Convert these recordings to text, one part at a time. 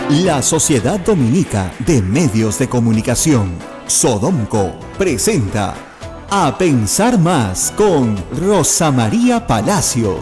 La Sociedad Dominica de Medios de Comunicación, Sodomco, presenta A Pensar Más con Rosa María Palacios.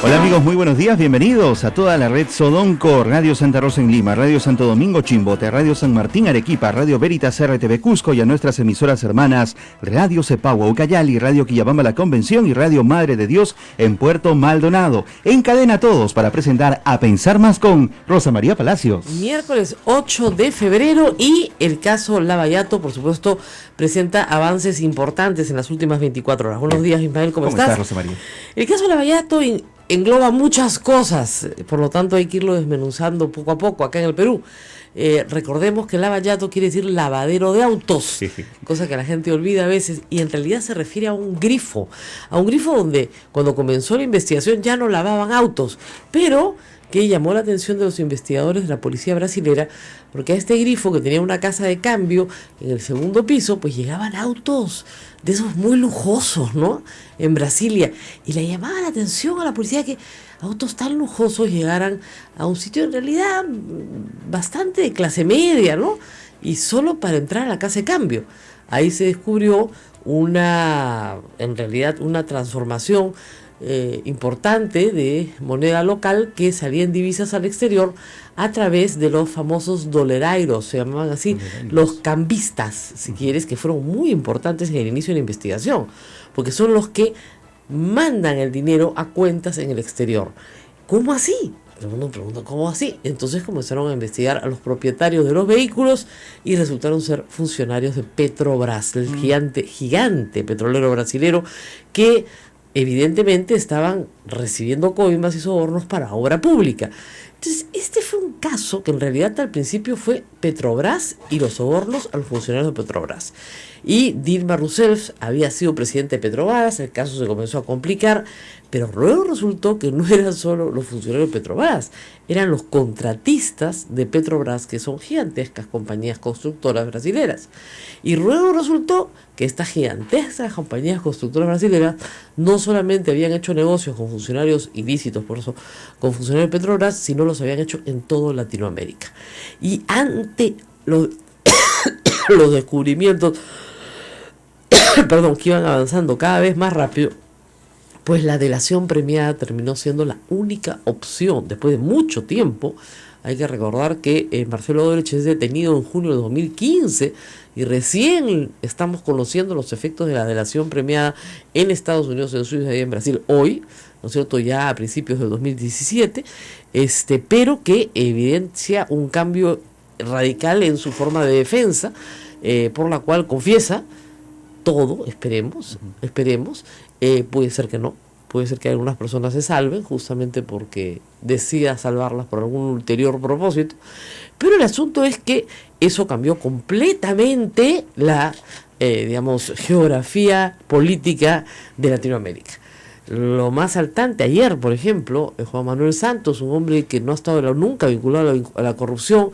Hola amigos, muy buenos días, bienvenidos a toda la red Sodomco, Radio Santa Rosa en Lima, Radio Santo Domingo Chimbote, Radio San Martín Arequipa, Radio Veritas RTV Cusco y a nuestras emisoras hermanas Radio Cepagua Ucayali, Radio Quillabamba La Convención y Radio Madre de Dios en Puerto Maldonado. En cadena todos para presentar A Pensar Más con Rosa María Palacios. Miércoles 8 de febrero y el caso Lavallato, por supuesto, presenta avances importantes en las últimas 24 horas. Buenos días, Ismael, ¿cómo estás? Rosa María? El caso Lavallato engloba muchas cosas, por lo tanto hay que irlo desmenuzando poco a poco acá en el Perú. Recordemos que lavallato quiere decir lavadero de autos, sí. Cosa que la gente olvida a veces, y en realidad se refiere a un grifo donde cuando comenzó la investigación ya no lavaban autos, pero que llamó la atención de los investigadores de la policía brasilera, porque a este grifo, que tenía una casa de cambio en el segundo piso, pues llegaban autos de esos muy lujosos, ¿no?, en Brasilia, y le llamaba la atención a la policía que autos tan lujosos llegaran a un sitio en realidad bastante de clase media, ¿no?, y solo para entrar a la casa de cambio. Ahí se descubrió en realidad una transformación importante de moneda local que salía en divisas al exterior a través de los famosos dolerairos, se llamaban así, los cambistas, si quieres, que fueron muy importantes en el inicio de la investigación, porque son los que mandan el dinero a cuentas en el exterior. ¿Cómo así? Uno pregunta, ¿cómo así? Entonces comenzaron a investigar a los propietarios de los vehículos y resultaron ser funcionarios de Petrobras, el gigante petrolero brasilero, que evidentemente estaban recibiendo coimas y sobornos para obra pública. Entonces, este fue un caso que en realidad al principio fue Petrobras y los sobornos a los funcionarios de Petrobras. Y Dilma Rousseff había sido presidente de Petrobras, el caso se comenzó a complicar, pero luego resultó que no eran solo los funcionarios de Petrobras, eran los contratistas de Petrobras, que son gigantescas compañías constructoras brasileras. Y luego resultó que estas gigantescas compañías constructoras brasileras no solamente habían hecho negocios con funcionarios ilícitos, por eso, con funcionarios de Petrobras, sino los habían hecho en toda Latinoamérica. Y ante los descubrimientos que iban avanzando cada vez más rápido, pues la delación premiada terminó siendo la única opción. Después de mucho tiempo, hay que recordar que Marcelo Odebrecht es detenido en junio de 2015 y recién estamos conociendo los efectos de la delación premiada en Estados Unidos, en Suiza y en Brasil hoy, ¿no es cierto?, ya a principios del 2017, pero que evidencia un cambio radical en su forma de defensa, por la cual confiesa todo, esperemos, puede ser que no, puede ser que algunas personas se salven justamente porque decida salvarlas por algún ulterior propósito, pero el asunto es que eso cambió completamente la, geografía política de Latinoamérica. Lo más saltante ayer, por ejemplo, Juan Manuel Santos, un hombre que no ha estado nunca vinculado a la corrupción,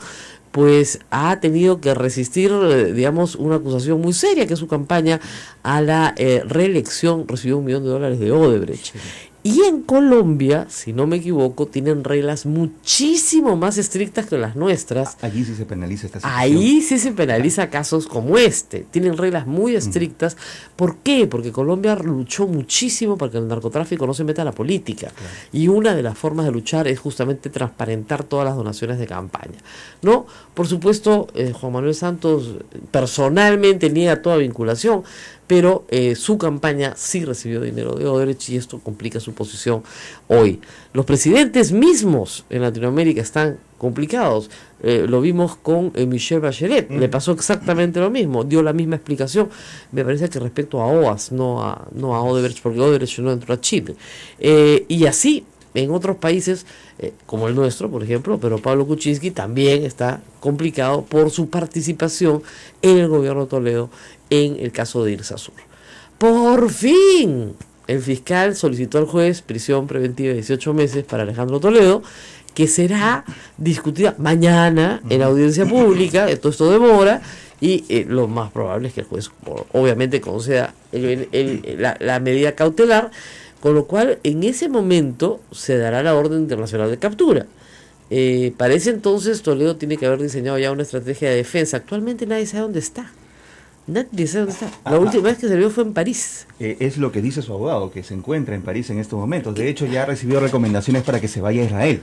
pues ha tenido que resistir, una acusación muy seria, que es su campaña a la reelección, recibió $1 millón de Odebrecht. Y en Colombia, si no me equivoco, tienen reglas muchísimo más estrictas que las nuestras. Allí sí se penaliza esta situación. Ahí sí se penaliza casos como este. Tienen reglas muy estrictas. ¿Por qué? Porque Colombia luchó muchísimo para que el narcotráfico no se meta a la política. Claro. Y una de las formas de luchar es justamente transparentar todas las donaciones de campaña, ¿no? Por supuesto, Juan Manuel Santos personalmente niega toda vinculación, pero su campaña sí recibió dinero de Odebrecht y esto complica su posición hoy. Los presidentes mismos en Latinoamérica están complicados. Lo vimos con Michelle Bachelet, le pasó exactamente lo mismo, dio la misma explicación, me parece que respecto a OAS, no a Odebrecht, porque Odebrecht no entró a Chile. Y así, en otros países, como el nuestro, por ejemplo, pero Pablo Kuczynski también está complicado por su participación en el gobierno de Toledo en el caso de Irsasur. Por fin, el fiscal solicitó al juez prisión preventiva de 18 meses para Alejandro Toledo, que será discutida mañana en audiencia pública. Todo esto demora y lo más probable es que el juez obviamente conceda la medida cautelar, Con lo cual, en ese momento se dará la orden internacional de captura. Para ese entonces, Toledo tiene que haber diseñado ya una estrategia de defensa. Actualmente nadie sabe dónde está. Nadie sabe dónde está. La última vez que se vio fue en París. Es lo que dice su abogado, que se encuentra en París en estos momentos. De hecho, ya ha recibido recomendaciones para que se vaya a Israel,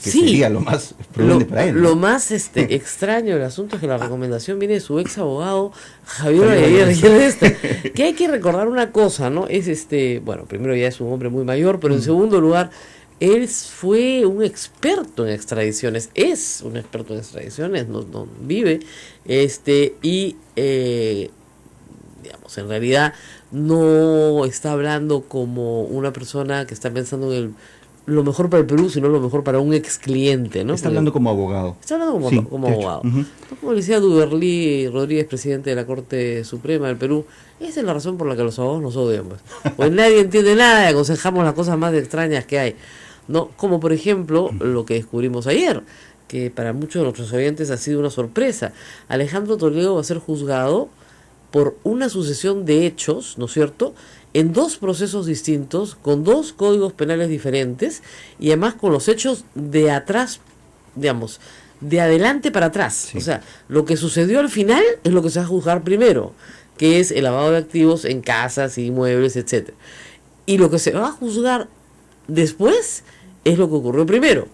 que Sí, sería lo más prudente para él, ¿no? Lo más extraño del asunto es que la recomendación viene de su ex abogado Javier Ayer. Que hay que recordar una cosa, ¿no? Es bueno, primero ya es un hombre muy mayor, pero en segundo lugar, él fue un experto en extradiciones, es un experto en extradiciones, no vive, y digamos, en realidad no está hablando como una persona que está pensando en lo mejor para el Perú, sino lo mejor para un ex cliente, ¿no? Está hablando como abogado. Está hablando como abogado. Uh-huh. Como decía Duverly Rodríguez, presidente de la Corte Suprema del Perú, esa es la razón por la que los abogados nos odian. Pues nadie entiende nada y aconsejamos las cosas más extrañas que hay, ¿no? Como por ejemplo lo que descubrimos ayer, que para muchos de nuestros oyentes ha sido una sorpresa. Alejandro Toledo va a ser juzgado por una sucesión de hechos, ¿no es cierto?, en 2 procesos distintos, con 2 códigos penales diferentes, y además con los hechos de atrás, digamos, de adelante para atrás. Sí. O sea, lo que sucedió al final es lo que se va a juzgar primero, que es el lavado de activos en casas, inmuebles, etcétera. Y lo que se va a juzgar después es lo que ocurrió primero,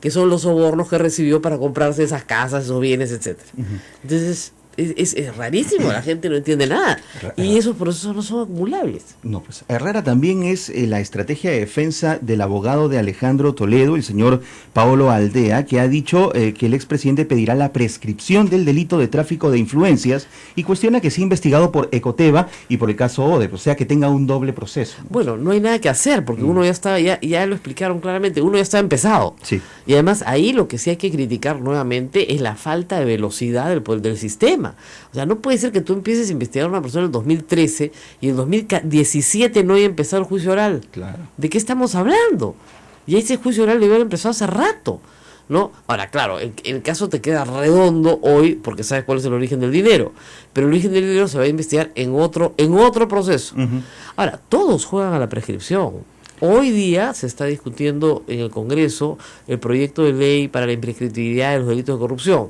que son los sobornos que recibió para comprarse esas casas, esos bienes, etcétera. Uh-huh. Entonces, es rarísimo, la gente no entiende nada. Y esos procesos no son acumulables. No, pues rara también es la estrategia de defensa del abogado de Alejandro Toledo, el señor Paolo Aldea, que ha dicho que el expresidente pedirá la prescripción del delito de tráfico de influencias y cuestiona que sea investigado por Ecoteva y por el caso Odebrecht, o sea que tenga un doble proceso, ¿no? Bueno, no hay nada que hacer, porque uno ya está, ya lo explicaron claramente, uno ya está empezado. Sí. Y además ahí lo que sí hay que criticar nuevamente es la falta de velocidad del sistema. O sea, no puede ser que tú empieces a investigar a una persona en el 2013 y en 2017 no haya empezado el juicio oral. Claro. ¿De qué estamos hablando? Y ese juicio oral debe haber empezado hace rato, ¿no? Ahora, claro, el caso te queda redondo hoy porque sabes cuál es el origen del dinero, pero el origen del dinero se va a investigar en otro proceso. Uh-huh. Ahora, todos juegan a la prescripción. Hoy día se está discutiendo en el Congreso el proyecto de ley para la imprescriptibilidad de los delitos de corrupción.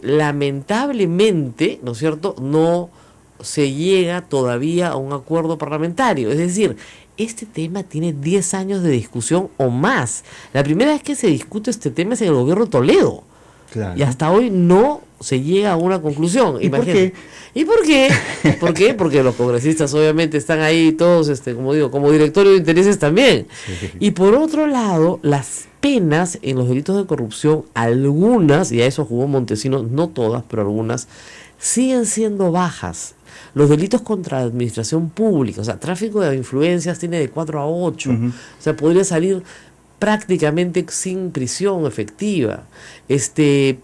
Lamentablemente, ¿no es cierto?, no se llega todavía a un acuerdo parlamentario. Es decir, este tema tiene 10 años de discusión o más. La primera vez que se discute este tema es en el gobierno de Toledo. Claro. Y hasta hoy no se llega a una conclusión. ¿Y por qué? ¿Y por qué? ¿Por qué? Porque los congresistas obviamente están ahí todos, como digo, como directorio de intereses también. Sí. Y por otro lado, las penas en los delitos de corrupción, algunas, y a eso jugó Montesinos, no todas, pero algunas, siguen siendo bajas. Los delitos contra la administración pública, o sea, tráfico de influencias tiene de 4 a 8. Uh-huh. O sea, podría salir prácticamente sin prisión efectiva.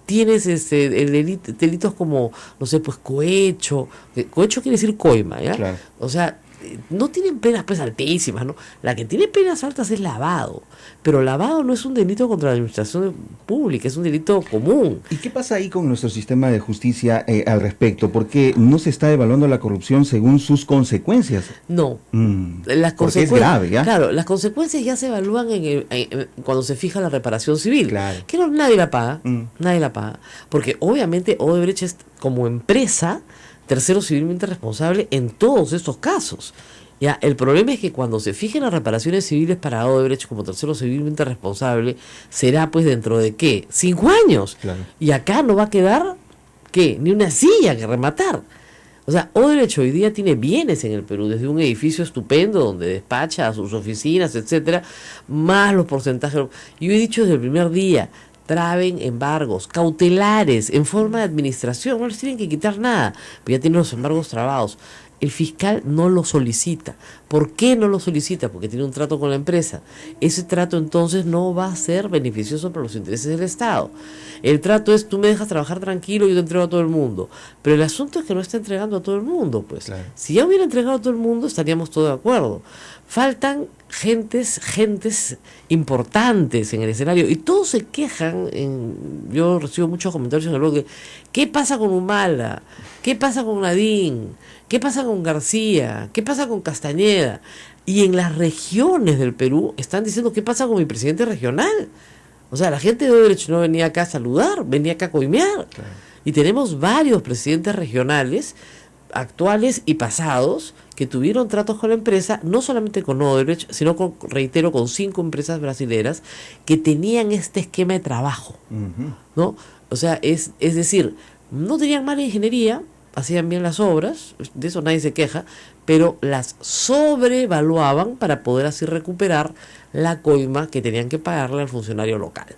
Tienes delitos como, no sé, pues cohecho. Cohecho quiere decir coima, ¿ya? Claro. O sea, no tienen penas pues altísimas, ¿no? La que tiene penas altas es lavado, pero lavado no es un delito contra la administración pública, es un delito común. ¿Y qué pasa ahí con nuestro sistema de justicia al respecto? Porque no se está evaluando la corrupción según sus consecuencias. No, las consecuencias es grave, ¿ya? Claro, las consecuencias ya se evalúan cuando se fija la reparación civil, claro. Que nadie la paga, nadie la paga, porque obviamente Odebrecht es como empresa tercero civilmente responsable en todos estos casos. Ya, el problema es que cuando se fijen las reparaciones civiles para Odebrecht como tercero civilmente responsable, será pues dentro de ¿qué? 5 años. Claro. Y acá no va a quedar, ¿qué? Ni una silla que rematar. O sea, Odebrecht hoy día tiene bienes en el Perú, desde un edificio estupendo donde despacha a sus oficinas, etcétera, más los porcentajes. Yo he dicho desde el primer día, traben embargos cautelares en forma de administración, no les tienen que quitar nada, pero ya tienen los embargos trabados. El fiscal no lo solicita. ¿Por qué no lo solicita? Porque tiene un trato con la empresa. Ese trato entonces no va a ser beneficioso para los intereses del Estado. El trato es, tú me dejas trabajar tranquilo y yo te entrego a todo el mundo. Pero el asunto es que no está entregando a todo el mundo, pues. Claro. Si ya hubiera entregado a todo el mundo, estaríamos todos de acuerdo. Faltan gentes importantes en el escenario y todos se quejan. Yo recibo muchos comentarios en el blog. ¿Qué pasa con Humala? ¿Qué pasa con Nadine? ¿Qué pasa con García? ¿Qué pasa con Castañeda? Y en las regiones del Perú están diciendo qué pasa con mi presidente regional. O sea, la gente de Odebrecht no venía acá a saludar, venía acá a coimear. Claro. Y tenemos varios presidentes regionales, actuales y pasados, que tuvieron tratos con la empresa, no solamente con Odebrecht, sino con, reitero, con 5 empresas brasileras que tenían este esquema de trabajo, ¿no? O sea, es decir, no tenían mala ingeniería, hacían bien las obras, de eso nadie se queja, pero las sobrevaluaban para poder así recuperar la coima que tenían que pagarle al funcionario local.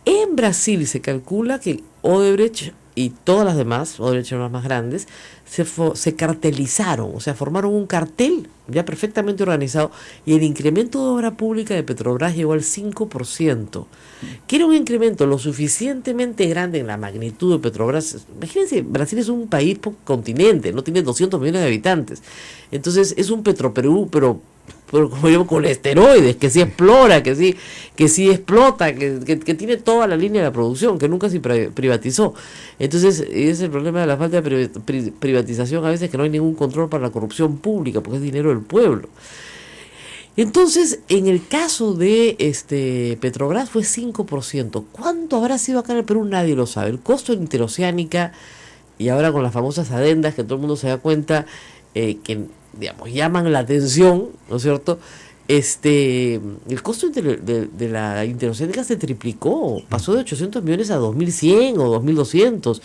En Brasil se calcula que Odebrecht y todas las demás, Odebrecht eran las más grandes, se cartelizaron, o sea, formaron un cartel ya perfectamente organizado, y el incremento de obra pública de Petrobras llegó al 5%, que era un incremento lo suficientemente grande en la magnitud de Petrobras. Imagínense, Brasil es un país continente, no tiene 200 millones de habitantes, entonces es un Petroperú, pero como digo, con esteroides, que sí explora, que sí explota, que tiene toda la línea de la producción, que nunca se privatizó. Entonces, ese es el problema de la falta de privatización, a veces, que no hay ningún control para la corrupción pública, porque es dinero del pueblo. Entonces, en el caso de Petrobras fue 5%. ¿Cuánto habrá sido acá en el Perú? Nadie lo sabe. El costo de interoceánica, y ahora con las famosas adendas, que todo el mundo se da cuenta que, digamos, llaman la atención, ¿no es cierto? El costo de la interoceánica se triplicó, pasó de 800 millones a 2.100 o 2.200.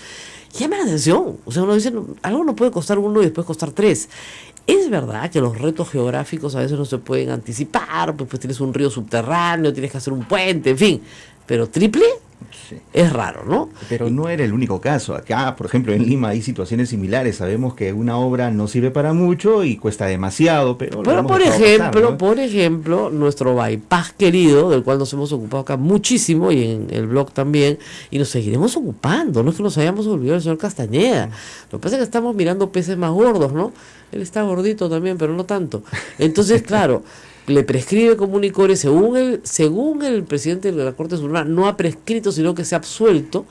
Llama la atención, o sea, uno dice, algo no puede costar 1 y después costar 3. Es verdad que los retos geográficos a veces no se pueden anticipar, pues tienes un río subterráneo, tienes que hacer un puente, en fin, pero triple. Sí. Es raro, ¿no? Pero no era el único caso. Acá, por ejemplo, en Lima hay situaciones similares. Sabemos que una obra no sirve para mucho y cuesta demasiado, pero por ejemplo, nuestro bypass querido, del cual nos hemos ocupado acá muchísimo, y en el blog también, y nos seguiremos ocupando. No es que nos hayamos olvidado del señor Castañeda. Lo que pasa es que estamos mirando peces más gordos, ¿no? Él está gordito también, pero no tanto. Entonces, claro, le prescribe Comunicore, según el presidente de la Corte Suprema, no ha prescrito, sino que se ha absuelto,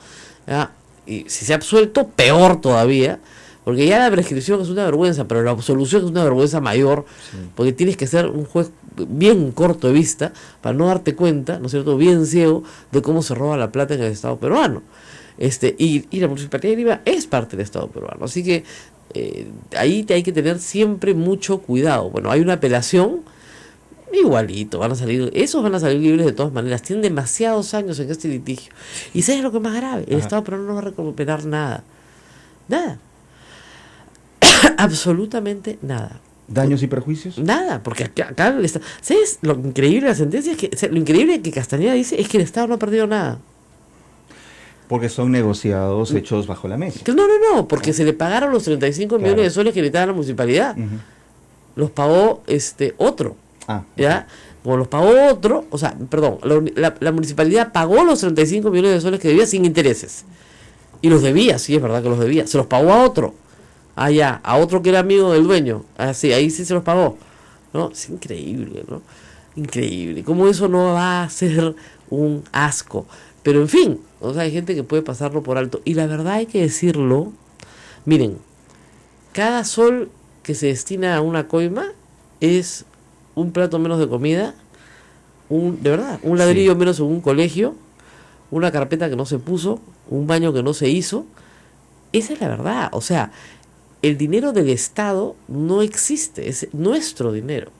¿ya? Y si se ha absuelto, peor todavía, porque ya la prescripción es una vergüenza, pero la absolución es una vergüenza mayor, sí. Porque tienes que ser un juez bien corto de vista para no darte cuenta, ¿no es cierto?, bien ciego, de cómo se roba la plata en el Estado peruano. Y la Municipalidad de Lima es parte del Estado peruano, así que ahí hay que tener siempre mucho cuidado. Bueno, hay una apelación. Igualito, esos van a salir libres de todas maneras. Tienen demasiados años en este litigio. ¿Y sabes lo que es más grave? El Estado peruano no va a recuperar nada. Nada. Absolutamente nada. ¿Daños y perjuicios? Nada, porque acá ¿sabes? Lo increíble de la sentencia es que, lo increíble que Castañeda dice es que el Estado no ha perdido nada. Porque son negociados hechos bajo la mesa. No, porque se le pagaron los 35 millones de soles que necesitaba la municipalidad. Los pagó otro. ¿Ya? Como los pagó otro, o sea, perdón, la municipalidad pagó los 35 millones de soles que debía sin intereses. Y los debía, sí, es verdad que los debía. Se los pagó a otro. Allá, a otro que era amigo del dueño. Así, ahí sí se los pagó. ¿No? Es increíble, ¿no? Increíble. ¿Cómo eso no va a ser un asco? Pero en fin, o sea, hay gente que puede pasarlo por alto. Y la verdad hay que decirlo. Miren, cada sol que se destina a una coima es un plato menos de comida, de verdad, un ladrillo menos en un colegio, una carpeta que no se puso, un baño que no se hizo. Esa es la verdad. O sea, el dinero del Estado no existe, es nuestro dinero,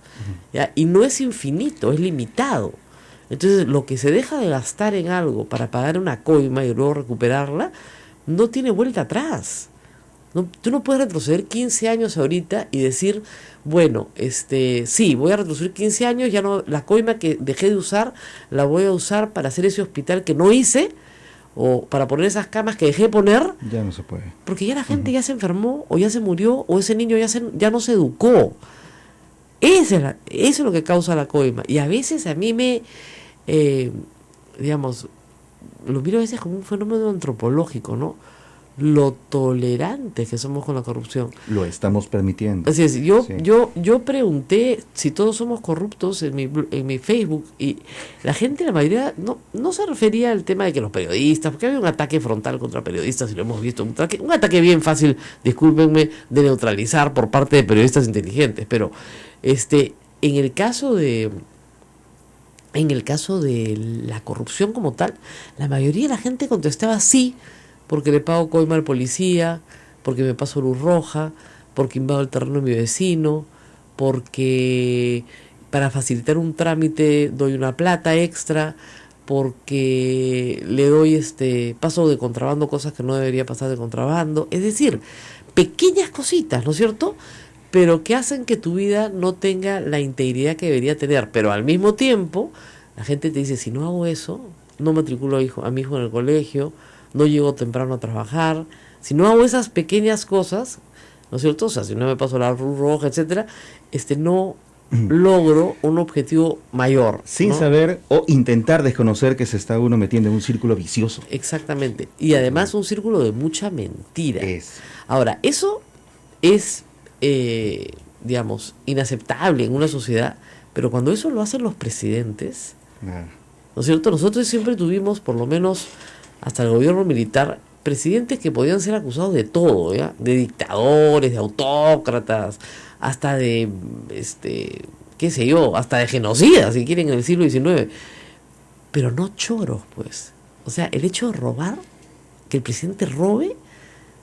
¿ya? Y no es infinito, es limitado. Entonces, lo que se deja de gastar en algo para pagar una coima y luego recuperarla, no tiene vuelta atrás. Tú no puedes retroceder 15 años ahorita y decir, bueno, sí, voy a retroceder 15 años, ya no, la coima que dejé de usar, la voy a usar para hacer ese hospital que no hice, o para poner esas camas que dejé de poner. Ya no se puede. Porque ya la gente ya se enfermó, o ya se murió, o ese niño ya no se educó. Eso es lo que causa la coima. Y a veces a mí digamos, lo miro a veces como un fenómeno antropológico, ¿no? Lo tolerantes que somos con la corrupción. Lo estamos permitiendo. Así es, yo pregunté si todos somos corruptos en mi Facebook, y la gente, la mayoría, no se refería al tema de que los periodistas, porque había un ataque frontal contra periodistas, y lo hemos visto, un ataque bien fácil, discúlpenme, de neutralizar por parte de periodistas inteligentes, pero en el caso de la corrupción como tal, la mayoría de la gente contestaba sí, porque le pago coima al policía, porque me paso luz roja, porque invado el terreno de mi vecino, porque para facilitar un trámite doy una plata extra, porque le doy paso de contrabando cosas que no debería pasar de contrabando. Es decir, pequeñas cositas, ¿no es cierto?, pero que hacen que tu vida no tenga la integridad que debería tener. Pero al mismo tiempo, la gente te dice, si no hago eso, no matriculo a mi hijo en el colegio, no llego temprano a trabajar. Si no hago esas pequeñas cosas, ¿no es cierto? O sea, si no me paso la luz roja, etcétera, no logro un objetivo mayor. Sin ¿no? saber o intentar desconocer que se está uno metiendo en un círculo vicioso. Exactamente. Y además un círculo de mucha mentira. Es. Ahora, eso es, digamos, inaceptable en una sociedad, pero cuando eso lo hacen los presidentes, ¿no es cierto? Nosotros siempre tuvimos, por lo menos hasta el gobierno militar, presidentes que podían ser acusados de todo, ¿ya? De dictadores, de autócratas, hasta de, qué sé yo, hasta de genocidas, si quieren, en el siglo XIX. Pero no choros, pues. O sea, el hecho de robar, que el presidente robe,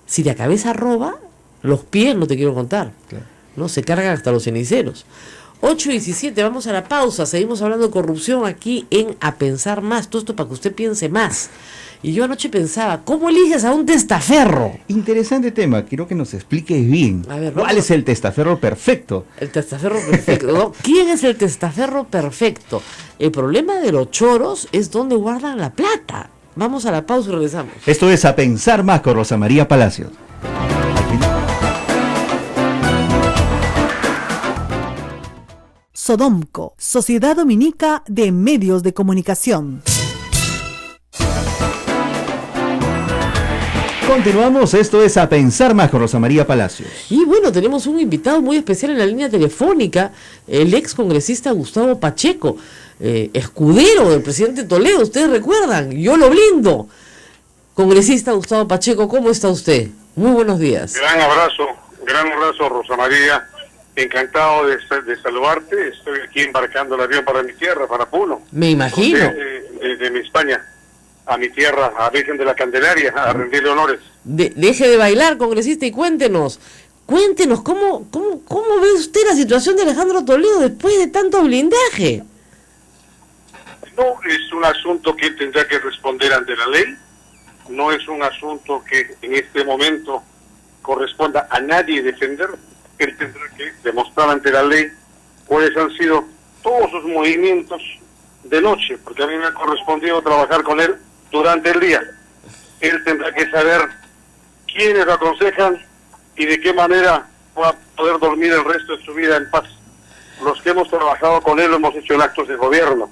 si la cabeza roba, los pies no te quiero contar. Claro. ¿No? Se cargan hasta los ceniceros. 8:17, vamos a la pausa. Seguimos hablando de corrupción aquí en A Pensar Más. Todo esto para que usted piense más. Y yo anoche pensaba, ¿cómo eliges a un testaferro? Interesante tema, quiero que nos expliques bien. A ver, ¿cuál es el testaferro perfecto? El testaferro perfecto, ¿no? ¿Quién es el testaferro perfecto? El problema de los choros es dónde guardan la plata. Vamos a la pausa y regresamos. Esto es A Pensar Más con Rosa María Palacios. Sodomco, Sociedad Dominica de Medios de Comunicación. Continuamos, esto es A Pensar Más con Rosa María Palacios. Y bueno, tenemos un invitado muy especial en la línea telefónica, el ex congresista Gustavo Pacheco, escudero del presidente Toledo, ustedes recuerdan, yo lo blindo. Congresista Gustavo Pacheco, ¿cómo está usted? Muy buenos días. Gran abrazo Rosa María, encantado de saludarte, estoy aquí embarcando el avión para mi tierra, para Puno. Me imagino. Desde mi España a mi tierra, a Virgen de la Candelaria, a rendirle honores. Deje de bailar, congresista, y cuéntenos, ¿cómo ve usted la situación de Alejandro Toledo después de tanto blindaje? No es un asunto que él tendrá que responder ante la ley, no es un asunto que en este momento corresponda a nadie defender, él tendrá que demostrar ante la ley cuáles han sido todos sus movimientos de noche, porque a mí me ha correspondido trabajar con él durante el día. Él tendrá que saber quiénes lo aconsejan y de qué manera va a poder dormir el resto de su vida en paz. Los que hemos trabajado con él lo hemos hecho en actos de gobierno,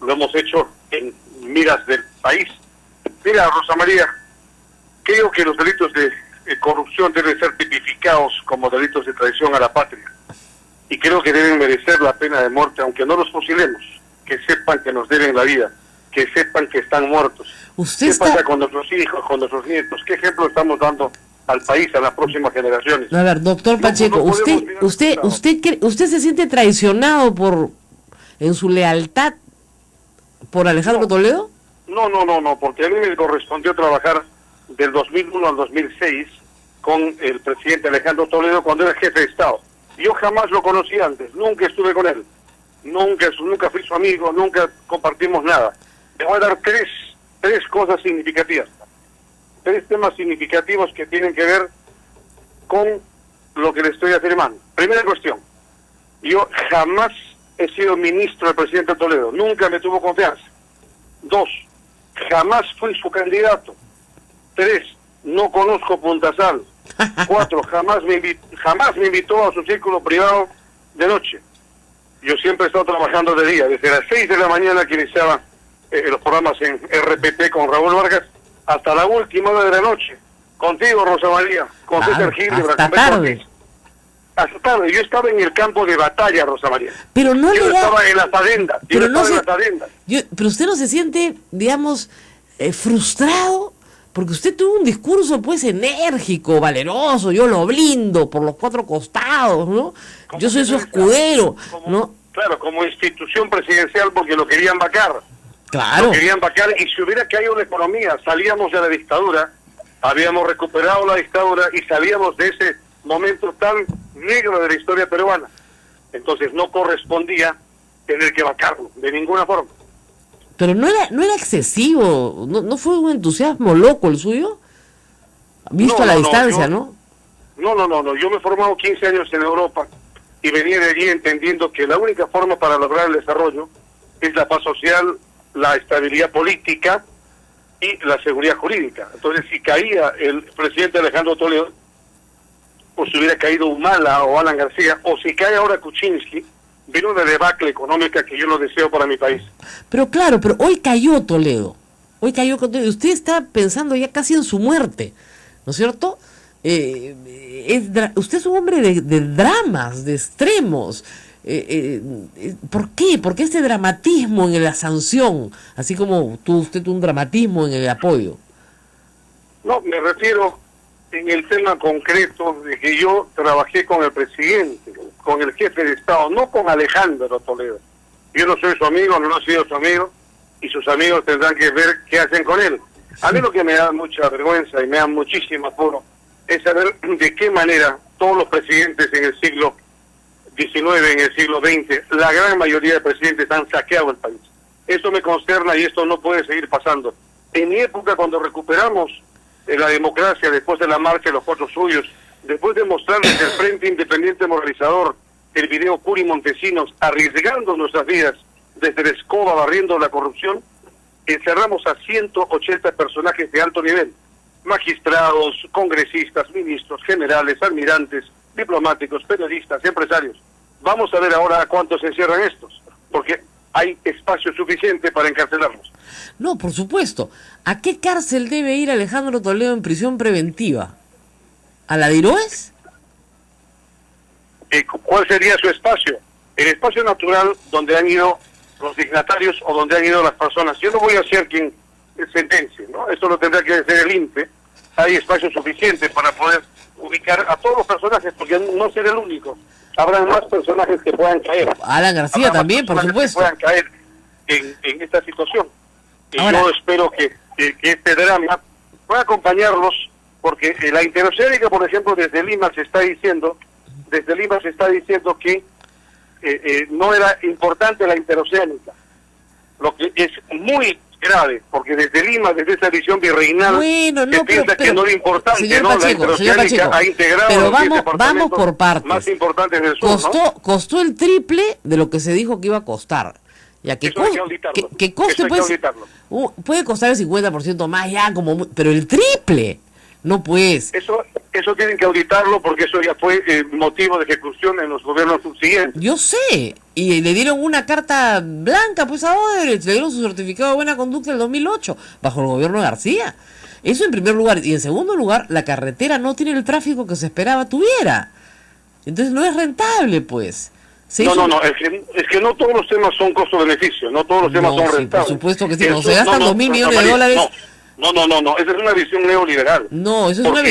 lo hemos hecho en miras del país. Mira, Rosa María, creo que los delitos de corrupción deben ser tipificados como delitos de traición a la patria. Y creo que deben merecer la pena de muerte, aunque no los fusilemos. Que sepan que nos deben la vida, que sepan que están muertos. ¿Qué pasa con nuestros hijos, con nuestros nietos? ¿Qué ejemplo estamos dando al país, a las próximas generaciones? A ver, doctor Pacheco, ¿usted se siente traicionado en su lealtad por Alejandro Toledo? No, porque a mí me correspondió trabajar del 2001 al 2006 con el presidente Alejandro Toledo cuando era jefe de Estado. Yo jamás lo conocí antes, nunca estuve con él. Nunca fui su amigo, nunca compartimos nada. Le voy a dar tres cosas significativas. Tres temas significativos que tienen que ver con lo que le estoy afirmando. Primera cuestión, yo jamás he sido ministro del presidente Toledo, nunca me tuvo confianza. 2, jamás fui su candidato. 3, no conozco Punta Sal. 4, jamás me invitó a su círculo privado de noche. Yo siempre he estado trabajando de día, desde las 6 de la mañana que iniciaba los programas en RPP con Raúl Vargas, hasta la última hora de la noche, contigo, Rosa María, con César Gil, hasta tarde. Hasta tarde, yo estaba en el campo de batalla, Rosa María. Pero no yo estaba en las adendas, pero usted no se siente, digamos, frustrado, porque usted tuvo un discurso pues enérgico, valeroso, yo lo blindo por los 4 costados, ¿no? Yo soy su escudero, ¿no? Claro, como institución presidencial, porque lo querían vacar. Claro. Lo querían vacar, y si hubiera caído la economía, salíamos de la dictadura, habíamos recuperado la dictadura y salíamos de ese momento tan negro de la historia peruana. Entonces no correspondía tener que vacarlo, de ninguna forma. Pero no era excesivo, no fue un entusiasmo loco el suyo, visto a la distancia, ¿no? No, yo me he formado 15 años en Europa y venía de allí entendiendo que la única forma para lograr el desarrollo es la paz social, la estabilidad política y la seguridad jurídica. Entonces, si caía el presidente Alejandro Toledo, o si hubiera caído Humala o Alan García, o si cae ahora Kuczynski, viene una debacle económica que yo no deseo para mi país. Pero claro, pero hoy cayó Toledo. Usted está pensando ya casi en su muerte, ¿no es cierto? Usted es un hombre de dramas, de extremos. ¿Por qué? ¿Por qué este dramatismo en la sanción? Así como usted un dramatismo en el apoyo. No, me refiero en el tema concreto de que yo trabajé con el presidente, con el jefe de Estado, no con Alejandro Toledo. Yo no soy su amigo, no he sido su amigo, y sus amigos tendrán que ver qué hacen con él. A mí lo que me da mucha vergüenza y me da muchísimo apuro es saber de qué manera todos los presidentes en el siglo XIX, en el siglo XX, la gran mayoría de presidentes han saqueado el país. Esto me consterna y esto no puede seguir pasando. En mi época, cuando recuperamos la democracia después de la marcha de los 4 suyos, después de mostrarles el Frente Independiente Moralizador, el video Curi Montesinos, arriesgando nuestras vidas desde la escoba, barriendo la corrupción, encerramos a 180 personajes de alto nivel, magistrados, congresistas, ministros, generales, almirantes, diplomáticos, periodistas, empresarios. Vamos a ver ahora a cuántos se encierran estos, porque hay espacio suficiente para encarcelarlos. No, por supuesto. ¿A qué cárcel debe ir Alejandro Toledo en prisión preventiva? ¿A la de Iroes? ¿Cuál sería su espacio? El espacio natural donde han ido los dignatarios o donde han ido las personas. Yo no voy a ser quien sentencie, ¿no? Esto lo tendrá que hacer el INPE. Hay espacio suficiente para poder ubicar a todos los personajes, porque no seré el único. Habrá más personajes que puedan caer. Alan García también, por supuesto. Que puedan caer en esta situación. Y ahora, yo espero que este drama pueda acompañarlos, porque la interoceánica, por ejemplo, desde Lima se está diciendo que no era importante la interoceánica, lo que es muy grave, porque desde Lima, desde esa visión virreinal, se piensa que no era importante, ¿no? La interoceánica ha integrado pero los vamos por partes. Más importantes del sur, costó el triple de lo que se dijo que iba a costar. Ya que coste, pues, puede costar el 50% más, ya pero el triple, no pues. Eso tienen que auditarlo, porque eso ya fue motivo de ejecución en los gobiernos subsiguientes. Yo sé, y le dieron una carta blanca pues a Odebrecht, le dieron su certificado de buena conducta del 2008, bajo el gobierno de García. Eso en primer lugar, y en segundo lugar, la carretera no tiene el tráfico que se esperaba tuviera. Entonces no es rentable, pues. No, es que no todos los temas son costo-beneficio, no todos los temas son rentables. Por supuesto que sí, no se gastan 2.000 millones de dólares. No, esa es una visión neoliberal. No, eso es una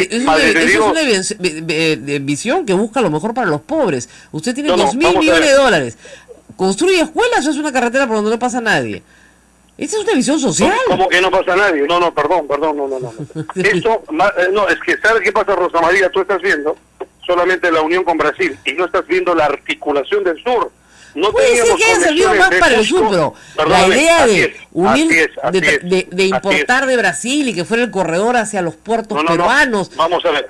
visión que busca lo mejor para los pobres. Usted tiene 2.000 millones de dólares. ¿Construye escuelas o es una carretera por donde no pasa nadie? ¿Esa es una visión social? ¿Cómo que no pasa nadie? Perdón, no. Esto, es que, ¿sabes qué pasa, Rosa María? Tú estás viendo solamente la unión con Brasil y no estás viendo la articulación del sur. No puede ser que haya servido más para el sur, pero la idea de unir, de importar de Brasil y que fuera el corredor hacia los puertos peruanos. Vamos a ver.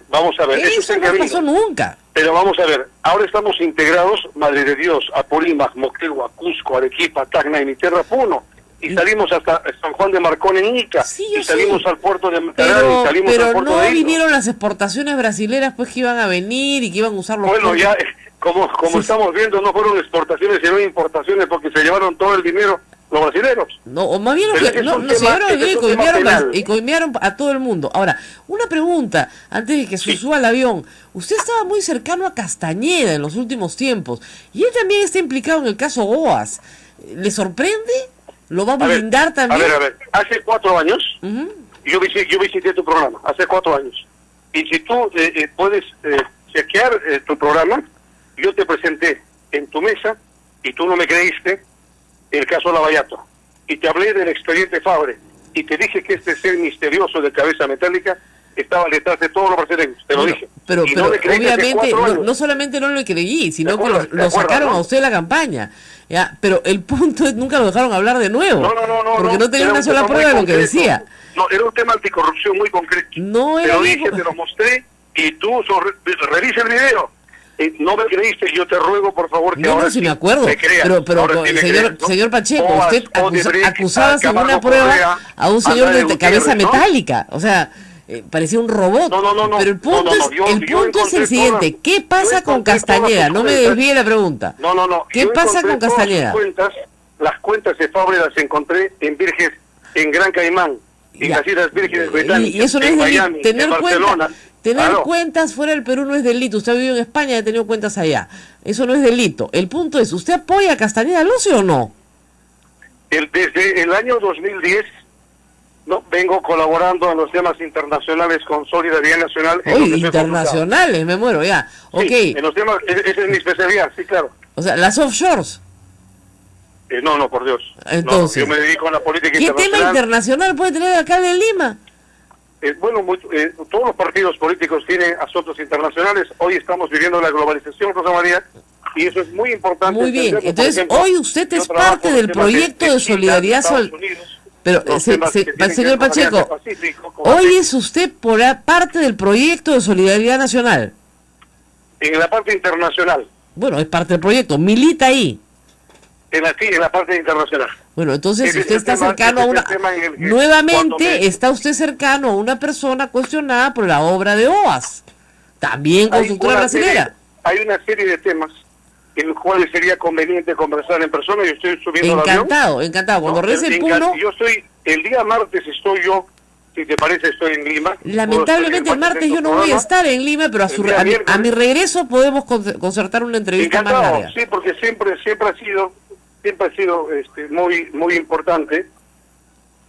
Eso no pasó nunca. Pero vamos a ver, ahora estamos integrados, Madre de Dios, Apurímac, Moquegua, Cusco, Arequipa, Tacna y Miterra, Puno. Y salimos hasta San Juan de Marcón en Ica, y salimos al puerto de Matarán, y salimos al puerto de Pero no vinieron las exportaciones brasileras pues que iban a venir y que iban a usar los puertos. Ya, como estamos viendo, no fueron exportaciones, sino importaciones, porque se llevaron todo el dinero los brasileños. No, o más bien se llevaron el dinero y coimearon a todo el mundo. Ahora, una pregunta, antes de que se suba al avión. Usted estaba muy cercano a Castañeda en los últimos tiempos, y él también está implicado en el caso OAS. ¿Le sorprende? ¿Lo va a blindar también? A ver, hace 4 años, yo visité tu programa, hace 4 años. Y si tú puedes chequear tu programa, yo te presenté en tu mesa y tú no me creíste, el caso Lavallato. Y te hablé del expediente Fabre, y te dije que este ser misterioso de cabeza metálica estaba detrás de todos los brasileños, te lo dije. Pero no obviamente, no solamente no lo creí, sino que lo sacaron a usted de la campaña. Ya, pero el punto es, nunca lo dejaron hablar de nuevo. Porque no tenía una sola prueba de lo que decía. No, era un tema anticorrupción muy concreto. No te era lo dije, te lo mostré, y tú revisa el video. No me creíste, yo te ruego por favor que ahora sí me acuerdo, pero señor Pacheco, usted acusaba sin una prueba a un señor de cabeza metálica, o sea, parecía un robot. Pero el punto es el siguiente: ¿qué pasa con Castañeda? No me desvíe la pregunta. ¿Qué pasa con Castañeda? Las cuentas de Fabre las encontré en Gran Caimán, en las Islas Vírgenes Británicas, y eso no es Miami, tener en Barcelona. Tener cuentas fuera del Perú no es delito. Usted ha vivido en España y ha tenido cuentas allá. Eso no es delito. El punto es, ¿usted apoya a Castañeda Lucio o no? Desde el año 2010 vengo colaborando en los temas internacionales con Solidaridad Nacional. Internacionales, me muero ya. Sí, en los temas, esa es mi especialidad, sí, claro. O sea, las offshores. No, por Dios. Entonces, yo me dedico a la política internacional. ¿Qué tema internacional puede tener el alcalde de Lima? Todos los partidos políticos tienen asuntos internacionales. Hoy estamos viviendo la globalización, Rosa María, y eso es muy importante. Muy bien, entonces ejemplo, hoy usted es parte del proyecto de solidaridad. Pero, señor Pacheco, hoy es usted parte del proyecto de solidaridad nacional. En la parte internacional. Bueno, es parte del proyecto, milita ahí. En la parte internacional. Bueno, entonces usted está cercano a una... Nuevamente está usted cercano a una persona cuestionada por la obra de OAS, también constructora brasilera. Hay una serie de temas en los cuales sería conveniente conversar en persona. Yo estoy subiendo encantado. Cuando regrese el Puno... El día martes estoy yo, si te parece, estoy en Lima. Lamentablemente el martes yo no voy a estar en Lima, pero a mi regreso podemos concertar una entrevista más larga. Sí, porque siempre ha sido muy importante.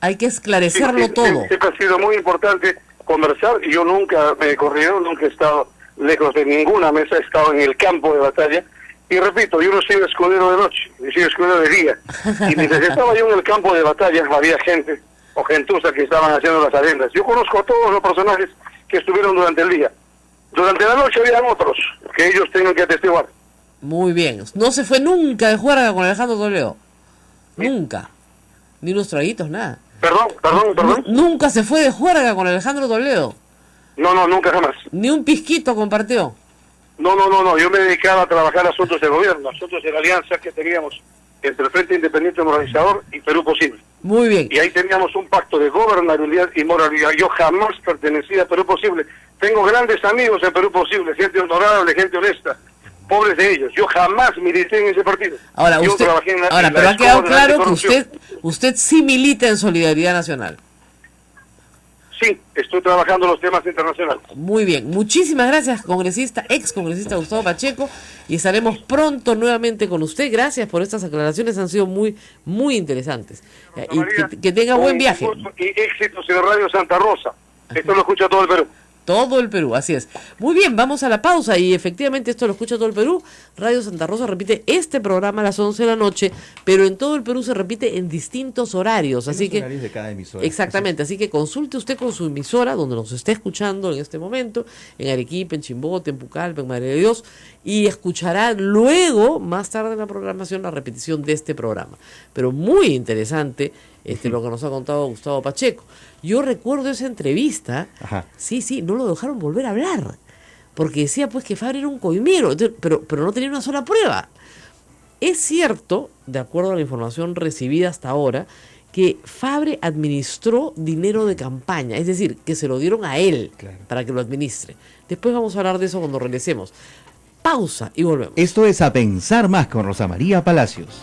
Hay que esclarecerlo todo. Siempre ha sido muy importante conversar, y yo nunca me he corrido, nunca he estado lejos de ninguna mesa, he estado en el campo de batalla, y repito, yo no soy escudero de noche, yo soy escudero de día, y mientras estaba yo en el campo de batalla había gente o gentuza que estaban haciendo las agendas. Yo conozco a todos los personajes que estuvieron durante el día. Durante la noche habían otros que ellos tengan que atestiguar. Muy bien. No se fue nunca de juerga con Alejandro Toledo. Nunca. Ni unos traguitos, nada. Perdón. Nunca se fue de juerga con Alejandro Toledo. No, nunca jamás. Ni un pizquito compartió. No. Yo me dedicaba a trabajar asuntos de gobierno, asuntos de la alianza que teníamos entre el Frente Independiente Moralizador y Perú Posible. Muy bien. Y ahí teníamos un pacto de gobernabilidad y moralidad. Yo jamás pertenecí a Perú Posible. Tengo grandes amigos en Perú Posible, gente honorable, gente honesta. Pobres de ellos. Yo jamás milité en ese partido. Ahora, pero ha quedado claro que usted sí milita en Solidaridad Nacional. Sí, estoy trabajando los temas internacionales. Muy bien, muchísimas gracias, ex congresista Gustavo Pacheco, y estaremos pronto nuevamente con usted. Gracias por estas aclaraciones, han sido muy, muy interesantes. Y que tenga buen viaje. Y éxitos en Radio Santa Rosa. Esto lo escucha todo el Perú. Todo el Perú, así es. Muy bien, vamos a la pausa y efectivamente esto lo escucha todo el Perú. Radio Santa Rosa repite este programa a las 11 de la noche, pero en todo el Perú se repite en distintos horarios. Así que horarios de cada emisora. Exactamente, así que consulte usted con su emisora, donde nos esté escuchando en este momento, en Arequipa, en Chimbote, en Pucallpa, en Madre de Dios, y escuchará luego, más tarde en la programación, la repetición de este programa. Pero muy interesante lo que nos ha contado Gustavo Pacheco. Yo recuerdo esa entrevista. Ajá. Sí, no lo dejaron volver a hablar, porque decía pues que Fabre era un coimero, pero no tenía una sola prueba. Es cierto, de acuerdo a la información recibida hasta ahora, que Fabre administró dinero de campaña, es decir, que se lo dieron a él, claro, para que lo administre. Después vamos a hablar de eso cuando regresemos. Pausa y volvemos. Esto es A Pensar Más con Rosa María Palacios.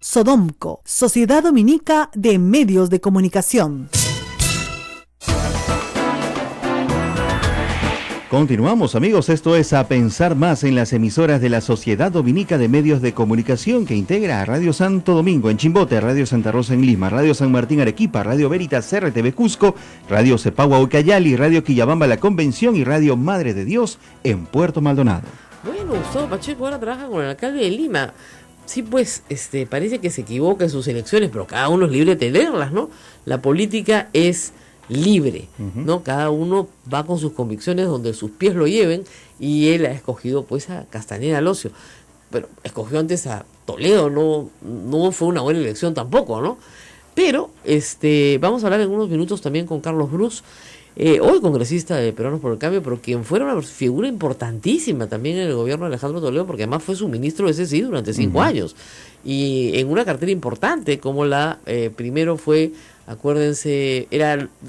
Sodomco, Sociedad Dominica de Medios de Comunicación. Continuamos, amigos, esto es A Pensar Más en las emisoras de la Sociedad Dominica de Medios de Comunicación, que integra a Radio Santo Domingo en Chimbote, Radio Santa Rosa en Lima, Radio San Martín Arequipa, Radio Veritas RTV Cusco, Radio Cepagua Ucayali, Radio Quillabamba La Convención y Radio Madre de Dios en Puerto Maldonado. Bueno, Gustavo Pacheco ahora trabaja con el alcalde de Lima. Sí, pues, parece que se equivoca en sus elecciones, pero cada uno es libre de tenerlas, ¿no? La política es libre, ¿no? Cada uno va con sus convicciones donde sus pies lo lleven, y él ha escogido pues a Castañeda Alosio, pero escogió antes a Toledo, no fue una buena elección tampoco, ¿no? Pero vamos a hablar en unos minutos también con Carlos Brus, hoy congresista de Peruanos por el Cambio, pero quien fuera una figura importantísima también en el gobierno de Alejandro Toledo, porque además fue su ministro de SSI durante 5 años, y en una cartera importante como la primero fue, acuérdense,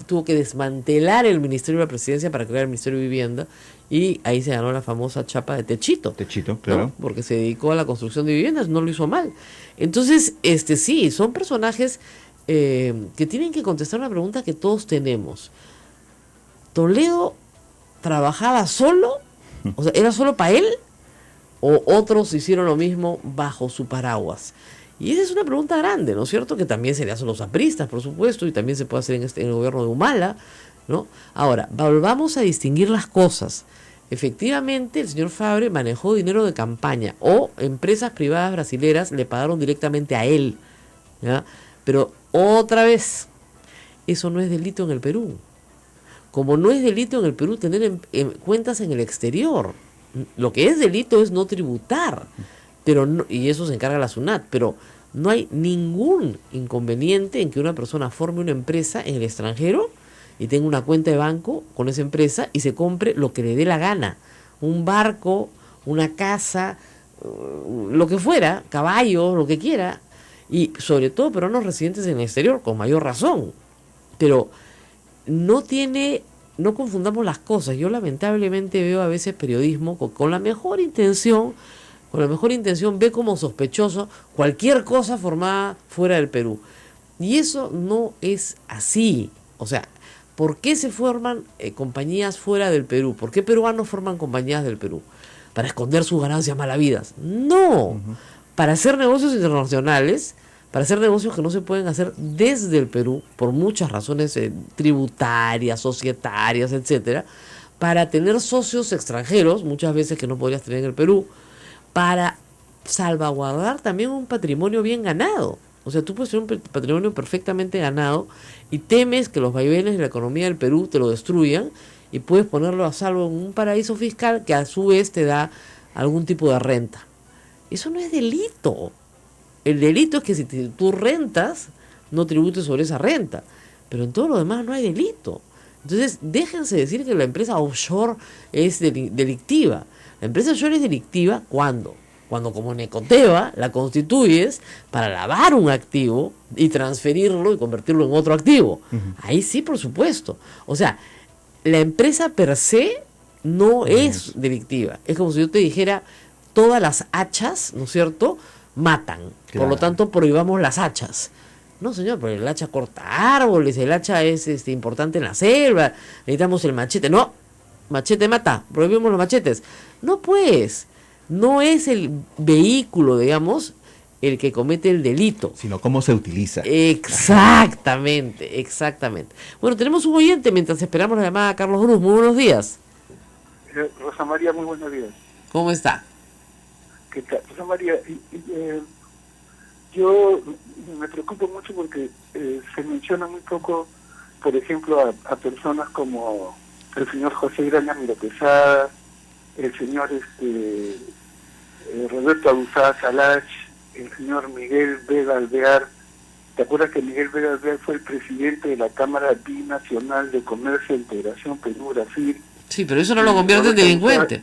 tuvo que desmantelar el Ministerio de la Presidencia para crear el Ministerio de Vivienda, y ahí se ganó la famosa chapa de Techito. Techito, claro. ¿No? Porque se dedicó a la construcción de viviendas, no lo hizo mal. Entonces, sí, son personajes que tienen que contestar una pregunta que todos tenemos. ¿Toledo trabajaba solo? O sea, ¿era solo para él? ¿O otros hicieron lo mismo bajo su paraguas? Y esa es una pregunta grande, ¿no es cierto? Que también se le hace a los apristas, por supuesto, y también se puede hacer en el gobierno de Humala, ¿no? Ahora, volvamos a distinguir las cosas. Efectivamente, el señor Fabre manejó dinero de campaña, o empresas privadas brasileras le pagaron directamente a él, ¿ya? Pero otra vez, eso no es delito en el Perú. Como no es delito en el Perú tener cuentas en el exterior. Lo que es delito es no tributar, pero no, y eso se encarga la SUNAT, pero no hay ningún inconveniente en que una persona forme una empresa en el extranjero y tenga una cuenta de banco con esa empresa y se compre lo que le dé la gana, un barco, una casa, lo que fuera, caballos, lo que quiera, y sobre todo peruanos residentes en el exterior, con mayor razón. Pero no confundamos las cosas. Yo lamentablemente veo a veces periodismo con la mejor intención, ve como sospechoso cualquier cosa formada fuera del Perú. Y eso no es así. O sea, ¿por qué se forman compañías fuera del Perú? ¿Por qué peruanos forman compañías del Perú? ¿Para esconder sus ganancias malavidas? No. Para hacer negocios internacionales, para hacer negocios que no se pueden hacer desde el Perú, por muchas razones tributarias, societarias, etcétera, para tener socios extranjeros, muchas veces que no podrías tener en el Perú, para salvaguardar también un patrimonio bien ganado. O sea, tú puedes tener un patrimonio perfectamente ganado y temes que los vaivenes de la economía del Perú te lo destruyan, y puedes ponerlo a salvo en un paraíso fiscal que a su vez te da algún tipo de renta. Eso no es delito. El delito es que si tú rentas, no tributes sobre esa renta. Pero en todo lo demás no hay delito. Entonces, déjense decir que la empresa offshore es delictiva. La empresa offshore es delictiva cuando como Necoteva la constituyes para lavar un activo y transferirlo y convertirlo en otro activo. Ahí sí, por supuesto. O sea, la empresa per se no es delictiva. Es como si yo te dijera, todas las hachas, ¿no es cierto?, matan. Claro. Por lo tanto, prohibamos las hachas. No, señor, pero el hacha corta árboles, el hacha es importante en la selva, necesitamos el machete. No, machete mata, prohibimos los machetes. No, pues, no es el vehículo, digamos, el que comete el delito, sino cómo se utiliza. Exactamente. Bueno, tenemos un oyente mientras esperamos la llamada a Carlos Brus. Muy buenos días. Rosa María, muy buenos días. ¿Cómo está? ¿Qué tal? Rosa María, yo me preocupo mucho porque se menciona muy poco, por ejemplo, a personas como el señor José Graña Miro Quesada, el señor Roberto Abusada Salach, el señor Miguel Vega Alvear. ¿Te acuerdas que Miguel Vega Alvear fue el presidente de la Cámara Binacional de Comercio e Integración Perú-Brasil? Sí, pero eso no lo convierte en delincuente.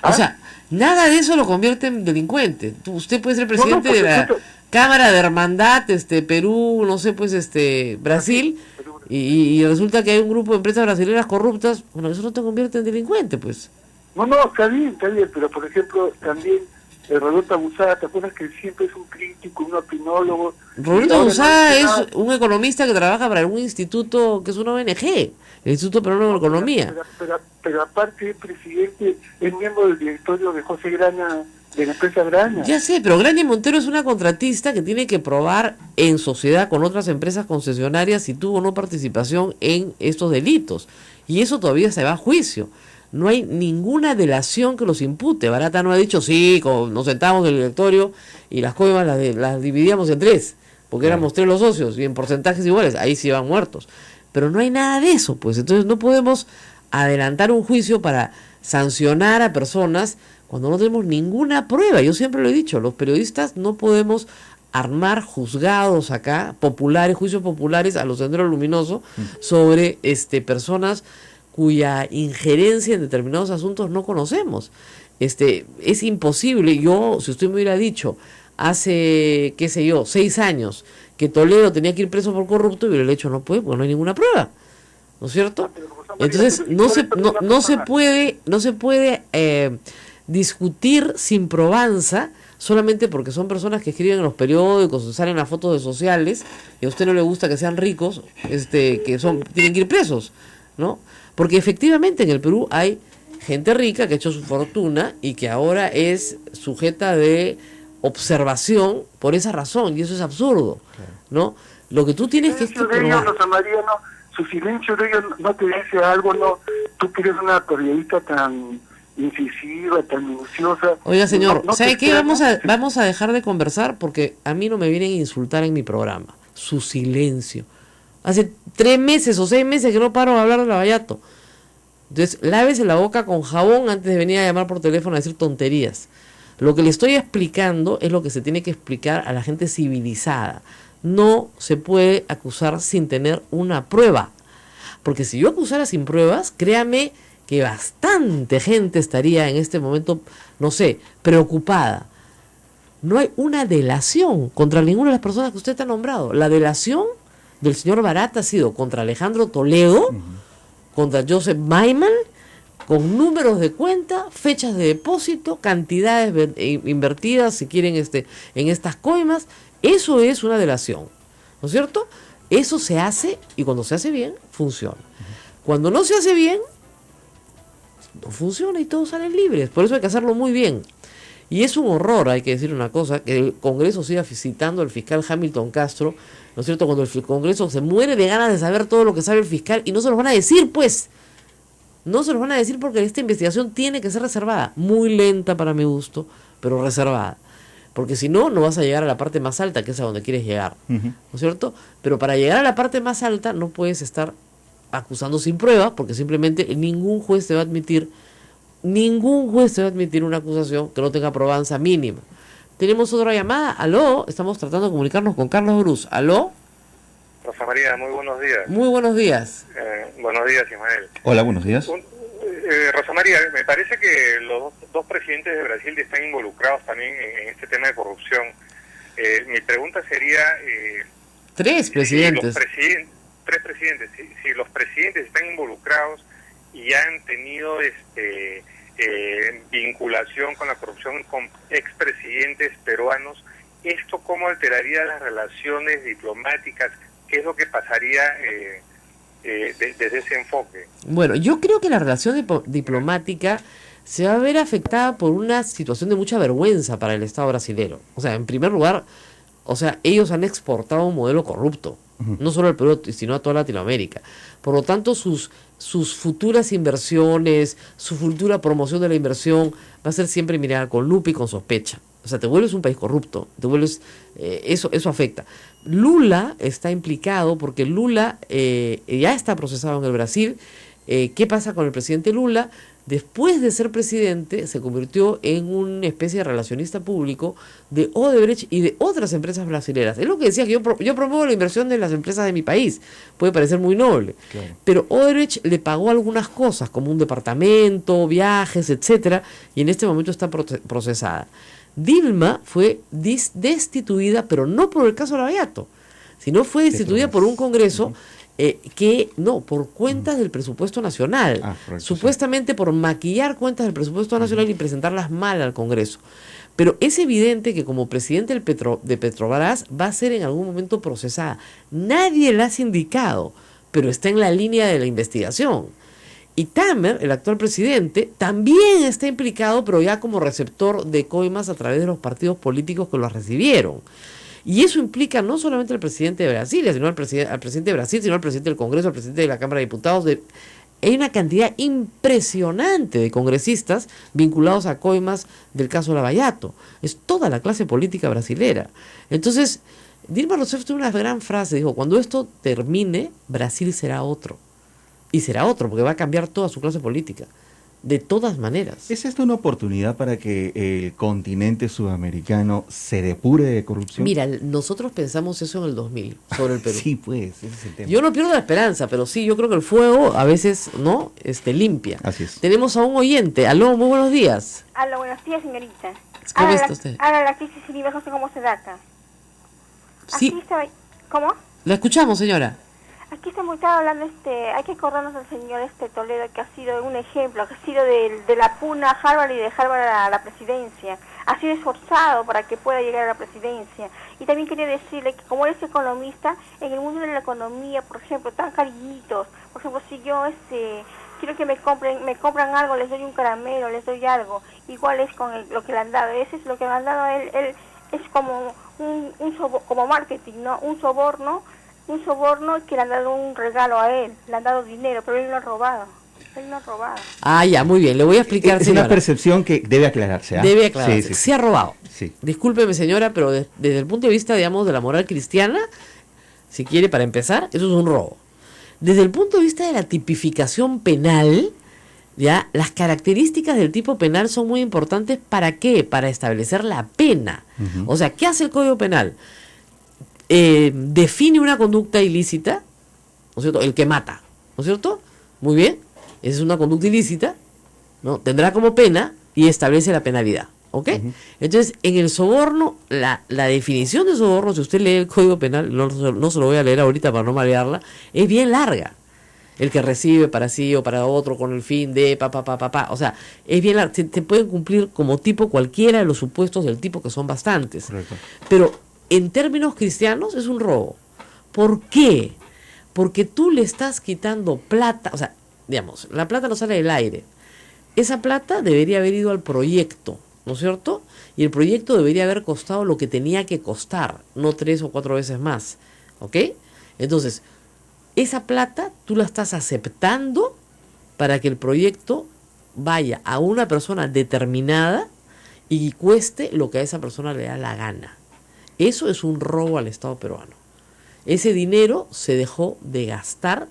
O sea, nada de eso lo convierte en delincuente. Usted puede ser presidente de la Cámara de Hermandad, Perú, no sé, pues, Brasil, y resulta que hay un grupo de empresas brasileñas corruptas. Bueno, eso no te convierte en delincuente, pues. No, está bien, pero por ejemplo, también Roberto Abusada, ¿te acuerdas que siempre es un crítico, un opinólogo? Roberto Abusada es un economista que trabaja para un instituto que es una ONG, el Instituto Peruano de Economía. Pero aparte es presidente, es miembro del directorio de José Graña, de la empresa Graña. Ya sé, pero Graña Montero es una contratista que tiene que probar en sociedad con otras empresas concesionarias si tuvo o no participación en estos delitos. Y eso todavía se va a juicio. No hay ninguna delación que los impute. Barata no ha dicho, sí, nos sentamos en el directorio y las coimas las dividíamos en 3, porque éramos 3 los socios y en porcentajes iguales. Ahí sí van muertos. Pero no hay nada de eso, pues. Entonces no podemos adelantar un juicio para sancionar a personas cuando no tenemos ninguna prueba. Yo siempre lo he dicho, los periodistas no podemos armar juzgados acá, populares, juicios populares a los senderos luminosos sobre personas cuya injerencia en determinados asuntos no conocemos. Es imposible. Yo, si usted me hubiera dicho hace, 6 años que Toledo tenía que ir preso por corrupto, hubiera hecho no puede, porque no hay ninguna prueba, ¿no es cierto? Entonces no se puede discutir sin probanza solamente porque son personas que escriben en los periódicos, salen las fotos de sociales y a usted no le gusta que sean ricos, tienen que ir presos, ¿no? Porque efectivamente en el Perú hay gente rica que ha hecho su fortuna y que ahora es sujeta de observación por esa razón, y eso es absurdo, ¿no? Lo que tú tienes que probar. Su silencio de ellos no te dice algo, no. Tú que eres una periodista tan incisiva, tan minuciosa. Oiga, señor, ¿sabe qué? Vamos a dejar de conversar porque a mí no me vienen a insultar en mi programa. Su silencio. Hace 3 meses o 6 meses que no paro de hablar de Lavallato. Entonces, lávese la boca con jabón antes de venir a llamar por teléfono a decir tonterías. Lo que le estoy explicando es lo que se tiene que explicar a la gente civilizada. No se puede acusar sin tener una prueba. Porque si yo acusara sin pruebas, créame que bastante gente estaría en este momento, no sé, preocupada. No hay una delación contra ninguna de las personas que usted ha nombrado. La delación del señor Barata ha sido contra Alejandro Toledo, contra Joseph Maiman, con números de cuenta, fechas de depósito, cantidades invertidas, si quieren, en estas coimas. Eso es una delación, ¿no es cierto? Eso se hace, y cuando se hace bien, funciona. Cuando no se hace bien, no funciona y todos salen libres. Por eso hay que hacerlo muy bien. Y es un horror, hay que decir una cosa, que el Congreso siga visitando al fiscal Hamilton Castro, ¿no es cierto? Cuando el Congreso se muere de ganas de saber todo lo que sabe el fiscal y no se los van a decir, pues. No se los van a decir porque esta investigación tiene que ser reservada. Muy lenta para mi gusto, pero reservada. Porque si no, no vas a llegar a la parte más alta, que es a donde quieres llegar, ¿no es cierto? Pero para llegar a la parte más alta no puedes estar acusando sin prueba, porque simplemente ningún juez te va a admitir una acusación que no tenga probanza mínima. Tenemos otra llamada. Aló, estamos tratando de comunicarnos con Carlos Bruz. Aló. Rosa María, muy buenos días. Muy buenos días. Buenos días, Ismael. Hola, buenos días. Rosa María, me parece que los dos presidentes de Brasil están involucrados también en este tema de corrupción. Mi pregunta sería... 3 presidentes. Tres presidentes. Si los presidentes están involucrados y han tenido vinculación con la corrupción con expresidentes peruanos, ¿esto cómo alteraría las relaciones diplomáticas? ¿Qué es lo que pasaría desde ese enfoque? Bueno, yo creo que la relación diplomática se va a ver afectada por una situación de mucha vergüenza para el Estado brasilero. O sea, en primer lugar, ellos han exportado un modelo corrupto, no solo al Perú, sino a toda Latinoamérica. Por lo tanto, sus futuras inversiones, su futura promoción de la inversión va a ser siempre mirada con lupa y con sospecha. O sea, te vuelves un país corrupto, eso afecta. Lula está implicado porque Lula ya está procesado en el Brasil. ¿Qué pasa con el presidente Lula? Después de ser presidente, se convirtió en una especie de relacionista público de Odebrecht y de otras empresas brasileras. Es lo que decía, que yo promuevo la inversión de las empresas de mi país. Puede parecer muy noble. Claro. Pero Odebrecht le pagó algunas cosas, como un departamento, viajes, etcétera, y en este momento está procesada. Dilma fue destituida, pero no por el caso Lavallato, sino fue destituida por un Congreso por cuentas del presupuesto nacional, Correcto, supuestamente por maquillar cuentas del presupuesto nacional y presentarlas mal al Congreso. Pero es evidente que como presidente de Petrobras va a ser en algún momento procesada. Nadie la ha sindicado, pero está en la línea de la investigación. Y Tamer, el actual presidente, también está implicado, pero ya como receptor de coimas a través de los partidos políticos que los recibieron. Y eso implica no solamente al presidente de Brasil, sino al presidente de Brasil, sino al presidente del Congreso, al presidente de la Cámara de Diputados. Hay una cantidad impresionante de congresistas vinculados a coimas del caso Lavallato. Es toda la clase política brasilera. Entonces, Dilma Rousseff tuvo una gran frase, dijo, cuando esto termine, Brasil será otro. Y será otro, porque va a cambiar toda su clase política. De todas maneras. ¿Es esta una oportunidad para que el continente sudamericano se depure de corrupción? Mira, nosotros pensamos eso en el 2000, sobre el Perú. Sí, pues, ese es el tema. Yo no pierdo la esperanza, pero sí, yo creo que el fuego a veces, ¿no? Limpia. Así es. Tenemos a un oyente. Aló, muy buenos días. Aló, buenos días, señorita. ¿Cómo está usted? Ahora la crisis sin IVA, no sé cómo se data. Sí. Aquí estaba, ¿cómo? La escuchamos, señora. Aquí estamos hablando, hay que acordarnos del señor Toledo, que ha sido un ejemplo, que ha sido de la puna a Harvard y de Harvard a la presidencia. Ha sido esforzado para que pueda llegar a la presidencia. Y también quería decirle que como él es economista, en el mundo de la economía, por ejemplo, tan cariñitos. Por ejemplo, si yo quiero que me compran algo, les doy un caramelo, les doy algo. Igual es con lo que le han dado. Ese es lo que le han dado a él. Él es como como marketing, ¿no? Un soborno que le han dado un regalo a él, le han dado dinero, pero él no ha robado. Ah, ya, muy bien, le voy a explicar, es señora. una percepción que debe aclararse. Debe aclararse. Sí. Se ha robado. Sí. Discúlpeme, señora, pero desde el punto de vista, digamos, de la moral cristiana, si quiere, para empezar, eso es un robo. Desde el punto de vista de la tipificación penal, ya, las características del tipo penal son muy importantes. ¿Para qué? Para establecer la pena. Uh-huh. O sea, ¿qué hace el Código Penal? Define una conducta ilícita, ¿no es cierto? El que mata, ¿no es cierto? Muy bien, esa es una conducta ilícita, ¿no? Tendrá como pena y establece la penalidad, ¿ok? Uh-huh. Entonces, en el soborno, la definición de soborno, si usted lee el Código Penal, no se lo voy a leer ahorita para no marearla, es bien larga. El que recibe para sí o para otro con el fin de o sea, es bien larga. Te pueden cumplir como tipo cualquiera de los supuestos del tipo, que son bastantes. Correcto. Pero en términos cristianos es un robo. ¿Por qué? Porque tú le estás quitando plata, o sea, digamos, la plata no sale del aire. Esa plata debería haber ido al proyecto, ¿no es cierto? Y el proyecto debería haber costado lo que tenía que costar, no 3 o 4 veces más, ¿ok? Entonces, esa plata tú la estás aceptando para que el proyecto vaya a una persona determinada y cueste lo que a esa persona le da la gana. Eso es un robo al Estado peruano. Ese dinero se dejó de gastar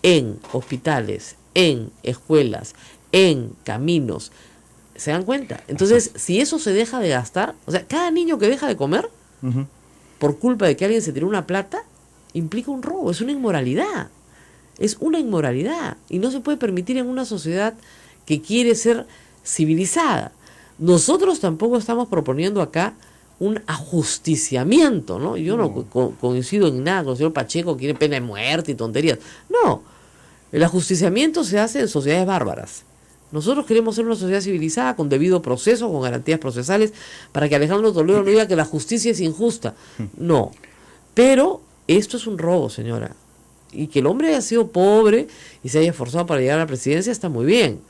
en hospitales, en escuelas, en caminos. ¿Se dan cuenta? Entonces, si eso se deja de gastar, o sea, cada niño que deja de comer, uh-huh, por culpa de que alguien se tiró una plata, implica un robo, es una inmoralidad. Es una inmoralidad. Y no se puede permitir en una sociedad que quiere ser civilizada. Nosotros tampoco estamos proponiendo acá un ajusticiamiento, ¿no? Yo no coincido en nada con el señor Pacheco, que quiere pena de muerte y tonterías. No, el ajusticiamiento se hace en sociedades bárbaras. Nosotros queremos ser una sociedad civilizada, con debido proceso, con garantías procesales, para que Alejandro Toledo no diga que la justicia es injusta. No, pero esto es un robo, señora. Y que el hombre haya sido pobre y se haya esforzado para llegar a la presidencia está muy bien,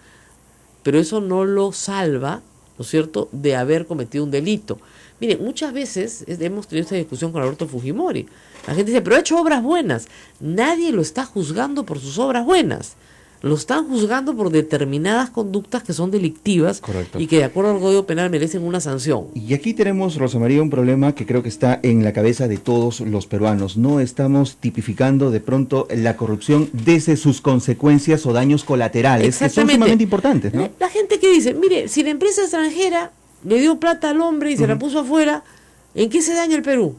pero eso no lo salva, ¿no es cierto?, de haber cometido un delito. Miren, muchas veces hemos tenido esta discusión con Alberto Fujimori. La gente dice, pero ha hecho obras buenas. Nadie lo está juzgando por sus obras buenas. Lo están juzgando por determinadas conductas que son delictivas. Correcto. Y que de acuerdo al Código Penal merecen una sanción. Y aquí tenemos, Rosa María, un problema que creo que está en la cabeza de todos los peruanos. No estamos tipificando de pronto la corrupción desde sus consecuencias o daños colaterales, que son sumamente importantes, ¿no? La gente que dice, mire, si la empresa extranjera le dio plata al hombre y se la puso afuera, ¿en qué se daña el Perú?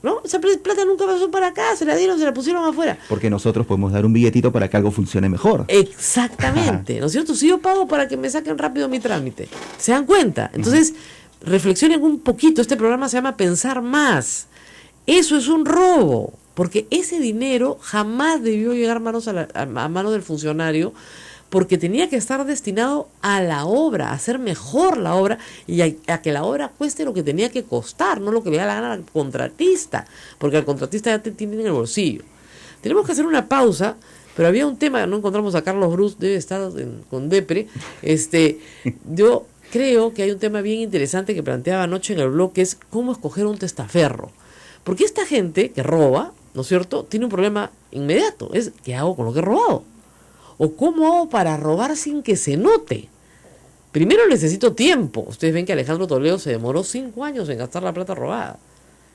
¿No? Esa plata nunca pasó para acá, se la dieron, se la pusieron afuera. Porque nosotros podemos dar un billetito para que algo funcione mejor. Exactamente, ¿no es cierto? Si yo pago para que me saquen rápido mi trámite, ¿se dan cuenta? Entonces, reflexionen un poquito, este programa se llama Pensar Más. Eso es un robo. porque ese dinero jamás debió llegar a manos del funcionario, porque tenía que estar destinado a la obra, a hacer mejor la obra y a que la obra cueste lo que tenía que costar, no lo que le da la gana al contratista, porque al contratista ya te tiene en el bolsillo. Tenemos que hacer una pausa, pero había un tema, no encontramos a Carlos Bruce, debe estar con Depre. Yo creo que hay un tema bien interesante que planteaba anoche en el blog, que es cómo escoger un testaferro. Porque esta gente que roba, ¿no es cierto?, tiene un problema inmediato, es ¿qué hago con lo que he robado? ¿O cómo hago para robar sin que se note? Primero necesito tiempo. Ustedes ven que Alejandro Toledo se demoró 5 años en gastar la plata robada.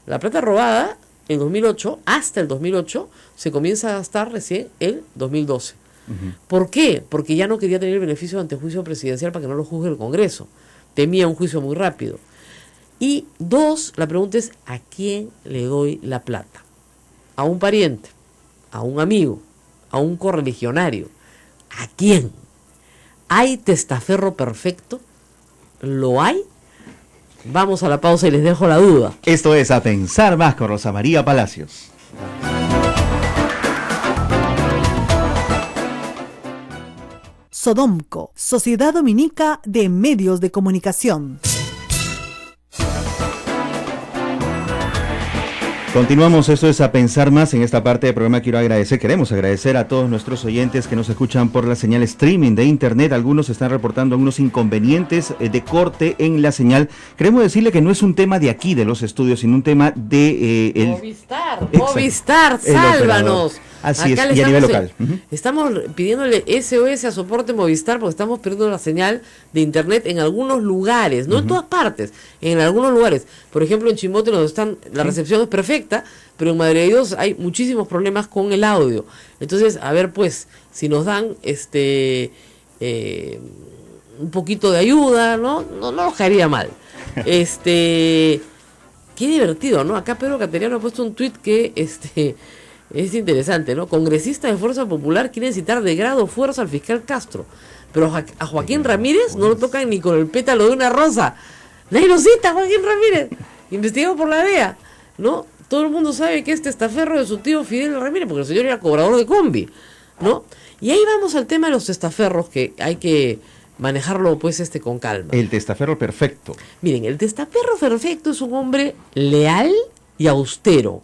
La plata robada en 2008, hasta el 2008, se comienza a gastar recién el 2012. ¿Por qué? Porque ya no quería tener el beneficio de antejuicio presidencial para que no lo juzgue el Congreso. Temía un juicio muy rápido. Y 2, la pregunta es, ¿a quién le doy la plata? ¿A un pariente? ¿A un amigo? ¿A un correligionario? ¿A quién? ¿Hay testaferro perfecto? ¿Lo hay? Vamos a la pausa y les dejo la duda. Esto es A Pensar Más con Rosa María Palacios. Sodomco, Sociedad Dominica de Medios de Comunicación. Continuamos, esto es A Pensar Más. En esta parte del programa queremos agradecer a todos nuestros oyentes que nos escuchan por la señal streaming de internet. Algunos están reportando algunos inconvenientes de corte en la señal. Queremos decirle que no es un tema de aquí, de los estudios, sino un tema de... Movistar, sálvanos. Así acá es, y a nivel local. Estamos pidiéndole SOS a soporte Movistar porque estamos perdiendo la señal de internet en algunos lugares, no en todas partes, en algunos lugares. Por ejemplo, en Chimbote la recepción es perfecta, pero en Madre de Dios hay muchísimos problemas con el audio. Entonces, a ver pues, si nos dan un poquito de ayuda, no nos caería mal. Qué divertido, ¿no? Acá Pedro Cateriano ha puesto un tuit que es interesante, ¿no? Congresistas de Fuerza Popular quieren citar de grado fuerza al fiscal Castro, pero a Joaquín Ramírez no lo tocan ni con el pétalo de una rosa. Nadie lo cita, Joaquín Ramírez, investigado por la DEA, ¿no? Todo el mundo sabe que es testaferro de su tío Fidel Ramírez, porque el señor era cobrador de combi, ¿no? Y ahí vamos al tema de los testaferros, que hay que manejarlo pues con calma. El testaferro perfecto. Miren, el testaferro perfecto es un hombre leal y austero,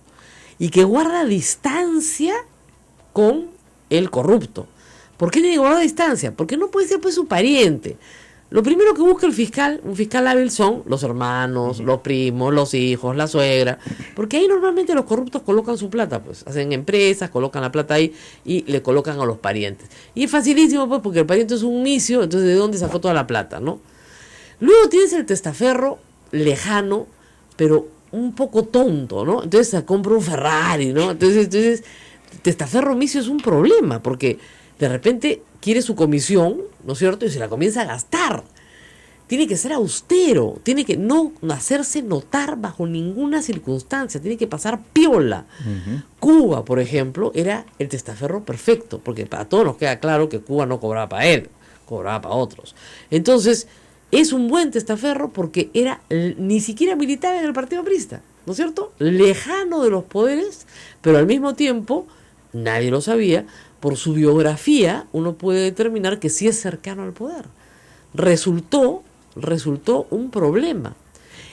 y que guarda distancia con el corrupto. ¿Por qué tiene que guardar distancia? Porque no puede ser pues su pariente. Lo primero que busca un fiscal hábil, son los hermanos, los primos, los hijos, la suegra, porque ahí normalmente los corruptos colocan su plata, pues hacen empresas, colocan la plata ahí y le colocan a los parientes. Y es facilísimo pues porque el pariente es un misio, entonces ¿de dónde sacó toda la plata, no? Luego tienes el testaferro lejano, pero un poco tonto, ¿no? Entonces se compra un Ferrari, ¿no? Entonces testaferro misio es un problema, porque de repente quiere su comisión, ¿no es cierto? Y se la comienza a gastar. Tiene que ser austero, tiene que no hacerse notar bajo ninguna circunstancia, tiene que pasar piola. Cuba, por ejemplo, era el testaferro perfecto, porque para todos nos queda claro que Cuba no cobraba para él, cobraba para otros. Entonces, es un buen testaferro porque era ni siquiera militar en el Partido Aprista, ¿no es cierto? Lejano de los poderes, pero al mismo tiempo, nadie lo sabía, por su biografía uno puede determinar que sí es cercano al poder. Resultó un problema.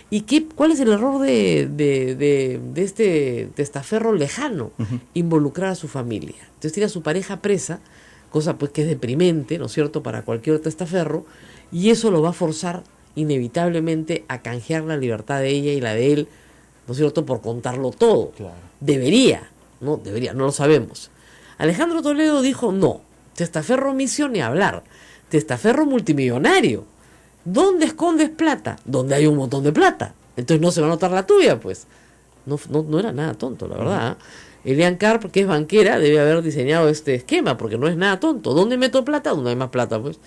¿Y cuál es el error de este testaferro lejano? Involucrar a su familia. Entonces tiene a su pareja presa, cosa pues que es deprimente, ¿no es cierto?, para cualquier testaferro, y eso lo va a forzar inevitablemente a canjear la libertad de ella y la de él, ¿no es cierto?, por contarlo todo. Claro. Debería, no lo sabemos. Alejandro Toledo dijo, no, testaferro misio ni hablar, testaferro multimillonario. ¿Dónde escondes plata? Donde hay un montón de plata. Entonces no se va a notar la tuya, pues. No era nada tonto, la verdad. Elian Carp, que es banquera, debe haber diseñado este esquema, porque no es nada tonto. ¿Dónde meto plata? Donde hay más plata, pues.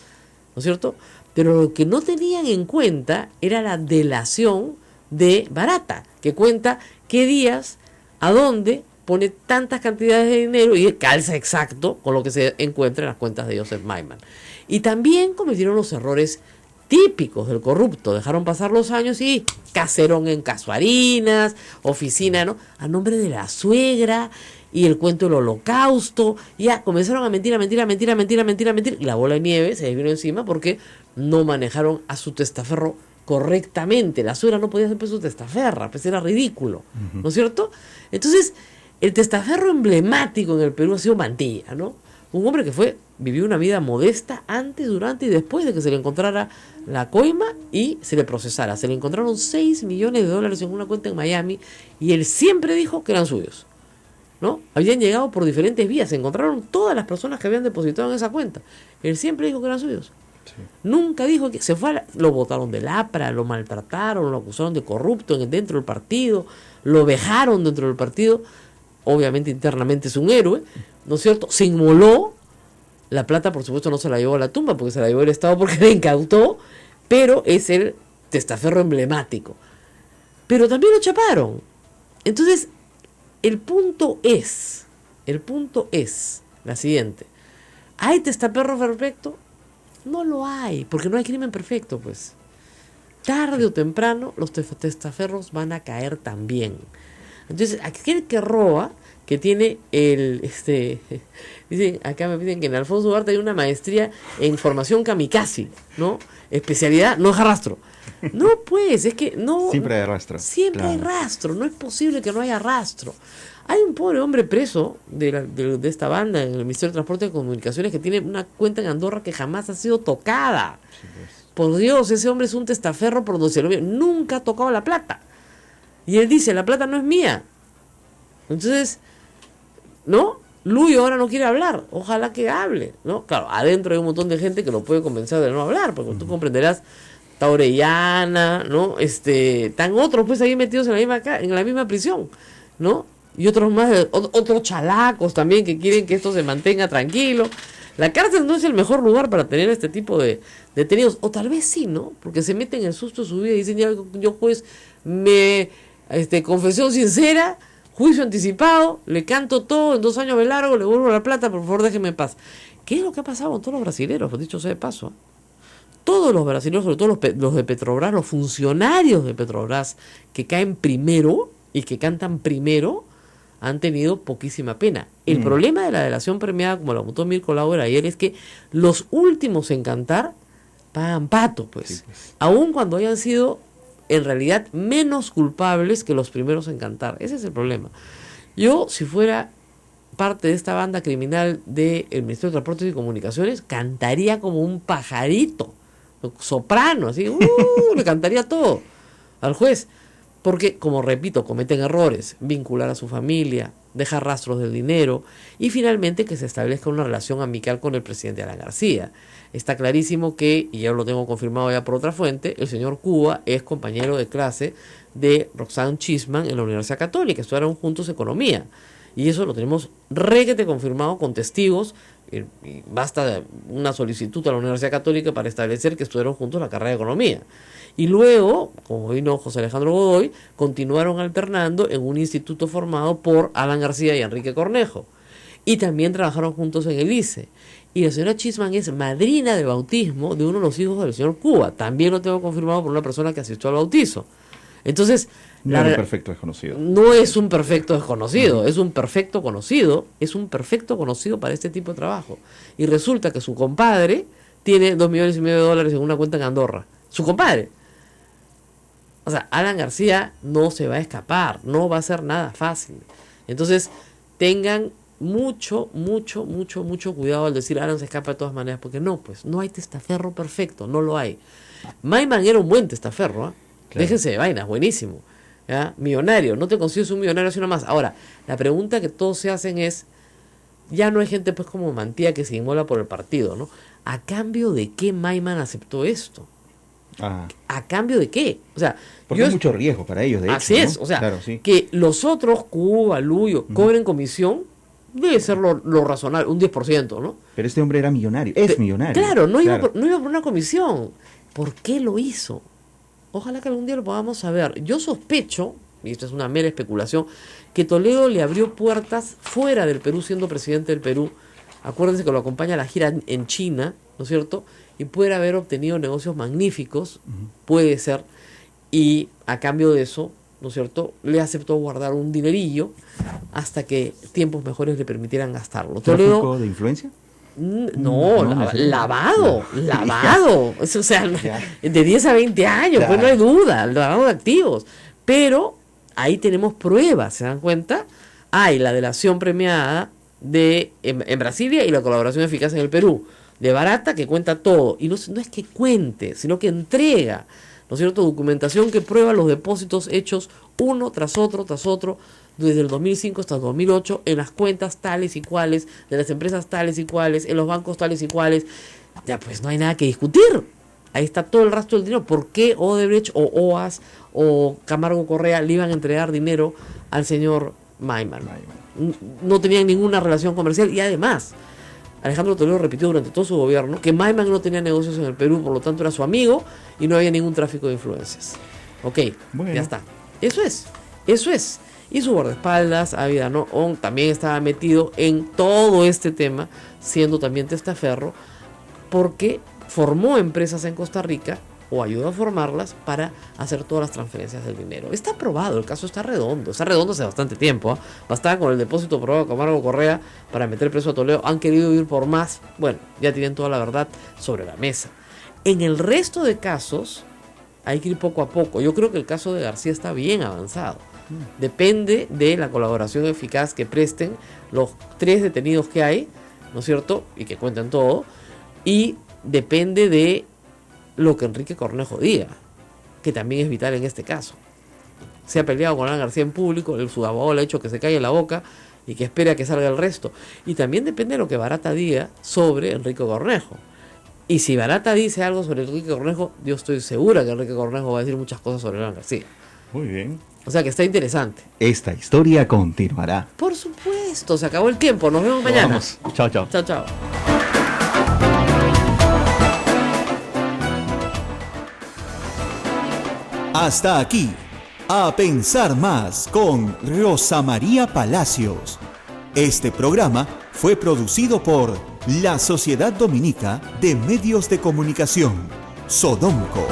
¿No es cierto? Pero lo que no tenían en cuenta era la delación de Barata, que cuenta qué días, a dónde pone tantas cantidades de dinero y calza exacto con lo que se encuentra en las cuentas de Joseph Maiman. Y también cometieron los errores típicos del corrupto. Dejaron pasar los años y caserón en Casuarinas, oficina, ¿no? A nombre de la suegra y el cuento del holocausto. Ya comenzaron a mentir. Y la bola de nieve se les vino encima porque no manejaron a su testaferro correctamente. La suegra no podía ser su testaferra, pues era ridículo, ¿no es cierto? Entonces, el testaferro emblemático en el Perú ha sido Mantilla, ¿no? Un hombre que vivió una vida modesta antes, durante y después de que se le encontrara la coima y se le procesara. Se le encontraron $6 millones en una cuenta en Miami y él siempre dijo que eran suyos, ¿no? Habían llegado por diferentes vías, se encontraron todas las personas que habían depositado en esa cuenta. Él siempre dijo que eran suyos. Sí. Nunca dijo que se fue, lo botaron del APRA, lo maltrataron, lo acusaron de corrupto dentro del partido, lo vejaron dentro del partido. Obviamente internamente es un héroe, ¿no es cierto? Se inmoló, la plata por supuesto no se la llevó a la tumba porque se la llevó el Estado porque la incautó, pero es el testaferro emblemático. Pero también lo chaparon. Entonces, el punto es la siguiente: ¿hay testaferro perfecto? No lo hay, porque no hay crimen perfecto, pues. Tarde o temprano los testaferros van a caer también. Entonces, aquel que roba, que tiene dicen, acá me piden que en Alfonso Ugarte hay una maestría en formación kamikaze, ¿no? Especialidad, no es rastro. No, pues, es que no. Siempre hay rastro. Siempre hay rastro, no es posible que no haya rastro. Hay un pobre hombre preso de esta banda en el Ministerio de Transporte y Comunicaciones que tiene una cuenta en Andorra que jamás ha sido tocada. Sí, pues. Por Dios, ese hombre es un testaferro por donde se lo ve. Nunca ha tocado la plata. Y él dice, la plata no es mía. Entonces, ¿no? Luyo ahora no quiere hablar. Ojalá que hable, ¿no? Claro, adentro hay un montón de gente que lo puede convencer de no hablar, porque tú comprenderás, está Orellana, ¿no? Están otros pues ahí metidos en la misma prisión, ¿no? Y otros más, otros chalacos también que quieren que esto se mantenga tranquilo. La cárcel no es el mejor lugar para tener este tipo de detenidos, o tal vez sí, ¿no? Porque se meten en el susto de su vida y dicen, ya, yo juez, confesión sincera, juicio anticipado, le canto todo, en 2 años me largo, le vuelvo la plata, por favor déjeme en paz. ¿Qué es lo que ha pasado con todos los brasileros? Dicho sea de paso, todos los brasileños, sobre todo los de Petrobras, los funcionarios de Petrobras que caen primero y que cantan primero, han tenido poquísima pena. El problema de la delación premiada, como lo apuntó Mirko Lauer ayer, es que los últimos en cantar pagan pato, pues. Sí, pues. Aun cuando hayan sido en realidad menos culpables que los primeros en cantar. Ese es el problema. Yo, si fuera parte de esta banda criminal del Ministerio de Transportes y Comunicaciones, cantaría como un pajarito, soprano, así, le cantaría todo al juez. Porque, como repito, cometen errores, vincular a su familia, dejar rastros del dinero y finalmente que se establezca una relación amical con el presidente Alan García. Está clarísimo que, y ya lo tengo confirmado ya por otra fuente, el señor Cuba es compañero de clase de Roxanne Chisman en la Universidad Católica, estudiaron juntos economía. Y eso lo tenemos requete confirmado con testigos, y basta una solicitud a la Universidad Católica para establecer que estudiaron juntos la carrera de economía. Y luego, como vino José Alejandro Godoy, continuaron alternando en un instituto formado por Alan García y Enrique Cornejo. Y también trabajaron juntos en el ICE. Y la señora Chisman es madrina de bautismo de uno de los hijos del señor Cuba. También lo tengo confirmado por una persona que asistió al bautizo. Entonces, no es un perfecto desconocido. No es un perfecto desconocido, es un perfecto conocido, para este tipo de trabajo. Y resulta que su compadre tiene $2,5 millones en una cuenta en Andorra. Su compadre. O sea, Alan García no se va a escapar, no va a ser nada fácil. Entonces, tengan mucho cuidado al decir Alan se escapa de todas maneras, porque no, pues, no hay testaferro perfecto, no lo hay. Maiman era un buen testaferro, ¿eh? Claro. Déjense de vainas, buenísimo. ¿Ya? Millonario, no te consigues un millonario sino más. Ahora, la pregunta que todos se hacen es, ya no hay gente pues como Mantilla que se inmola por el partido, ¿no? ¿A cambio de qué Maiman aceptó esto? ¿A cambio de qué? O sea, porque hay mucho riesgo para ellos, de hecho. Así es, ¿no? o sea, claro, sí. Que los otros, Cuba, Luyo, cobren comisión, debe ser lo razonable, un 10%, ¿no? Pero este hombre era millonario, es millonario. Claro, no iba por una comisión. ¿Por qué lo hizo? Ojalá que algún día lo podamos saber. Yo sospecho, y esto es una mera especulación, que Toledo le abrió puertas fuera del Perú siendo presidente del Perú. Acuérdense que lo acompaña a la gira en China, ¿no es cierto? y puede haber obtenido negocios magníficos, puede ser, y a cambio de eso, ¿no es cierto?, le aceptó guardar un dinerillo hasta que tiempos mejores le permitieran gastarlo. ¿Tráfico de influencia? Lavado. O sea, de 10 a 20 años, pues no hay duda, lavado de activos. Pero ahí tenemos pruebas, ¿se dan cuenta? Hay la delación premiada en Brasilia y la colaboración eficaz en el Perú, de Barata, que cuenta todo. Y no es que cuente, sino que entrega, ¿no es cierto?, documentación que prueba los depósitos hechos uno tras otro, desde el 2005 hasta el 2008, en las cuentas tales y cuales, de las empresas tales y cuales, en los bancos tales y cuales. Ya pues no hay nada que discutir. Ahí está todo el rastro del dinero. ¿Por qué Odebrecht o OAS o Camargo Correa le iban a entregar dinero al señor Maiman? No tenían ninguna relación comercial, y además Alejandro Toledo repitió durante todo su gobierno que Maiman no tenía negocios en el Perú, por lo tanto era su amigo y no había ningún tráfico de influencias. Ok, ya está. Eso es. Y su guardaespaldas, Ávila Noón, también estaba metido en todo este tema, siendo también testaferro, porque formó empresas en Costa Rica, o ayudó a formarlas, para hacer todas las transferencias del dinero. Está aprobado, el caso está redondo hace bastante tiempo. Bastaba con el depósito aprobado de Camargo Correa para meter preso a Toledo. Han querido ir por más. Bueno, ya tienen toda la verdad sobre la mesa. En el resto de casos hay que ir poco a poco. Yo creo que el caso de García está bien avanzado. Depende de la colaboración eficaz que presten los 3 detenidos que hay, ¿no es cierto?, y que cuentan todo, y depende de lo que Enrique Cornejo diga, que también es vital en este caso. Se ha peleado con Alan García en público, su abogado le ha hecho que se calle la boca y que espere a que salga el resto. Y también depende de lo que Barata diga sobre Enrique Cornejo. Y si Barata dice algo sobre Enrique Cornejo, yo estoy segura que Enrique Cornejo va a decir muchas cosas sobre Alan García. Muy bien. O sea que está interesante. Esta historia continuará. Por supuesto, se acabó el tiempo. Nos vemos mañana. Vamos. Chao. Chao. Hasta aquí, A Pensar Más con Rosa María Palacios. Este programa fue producido por la Sociedad Dominica de Medios de Comunicación, Sodomco.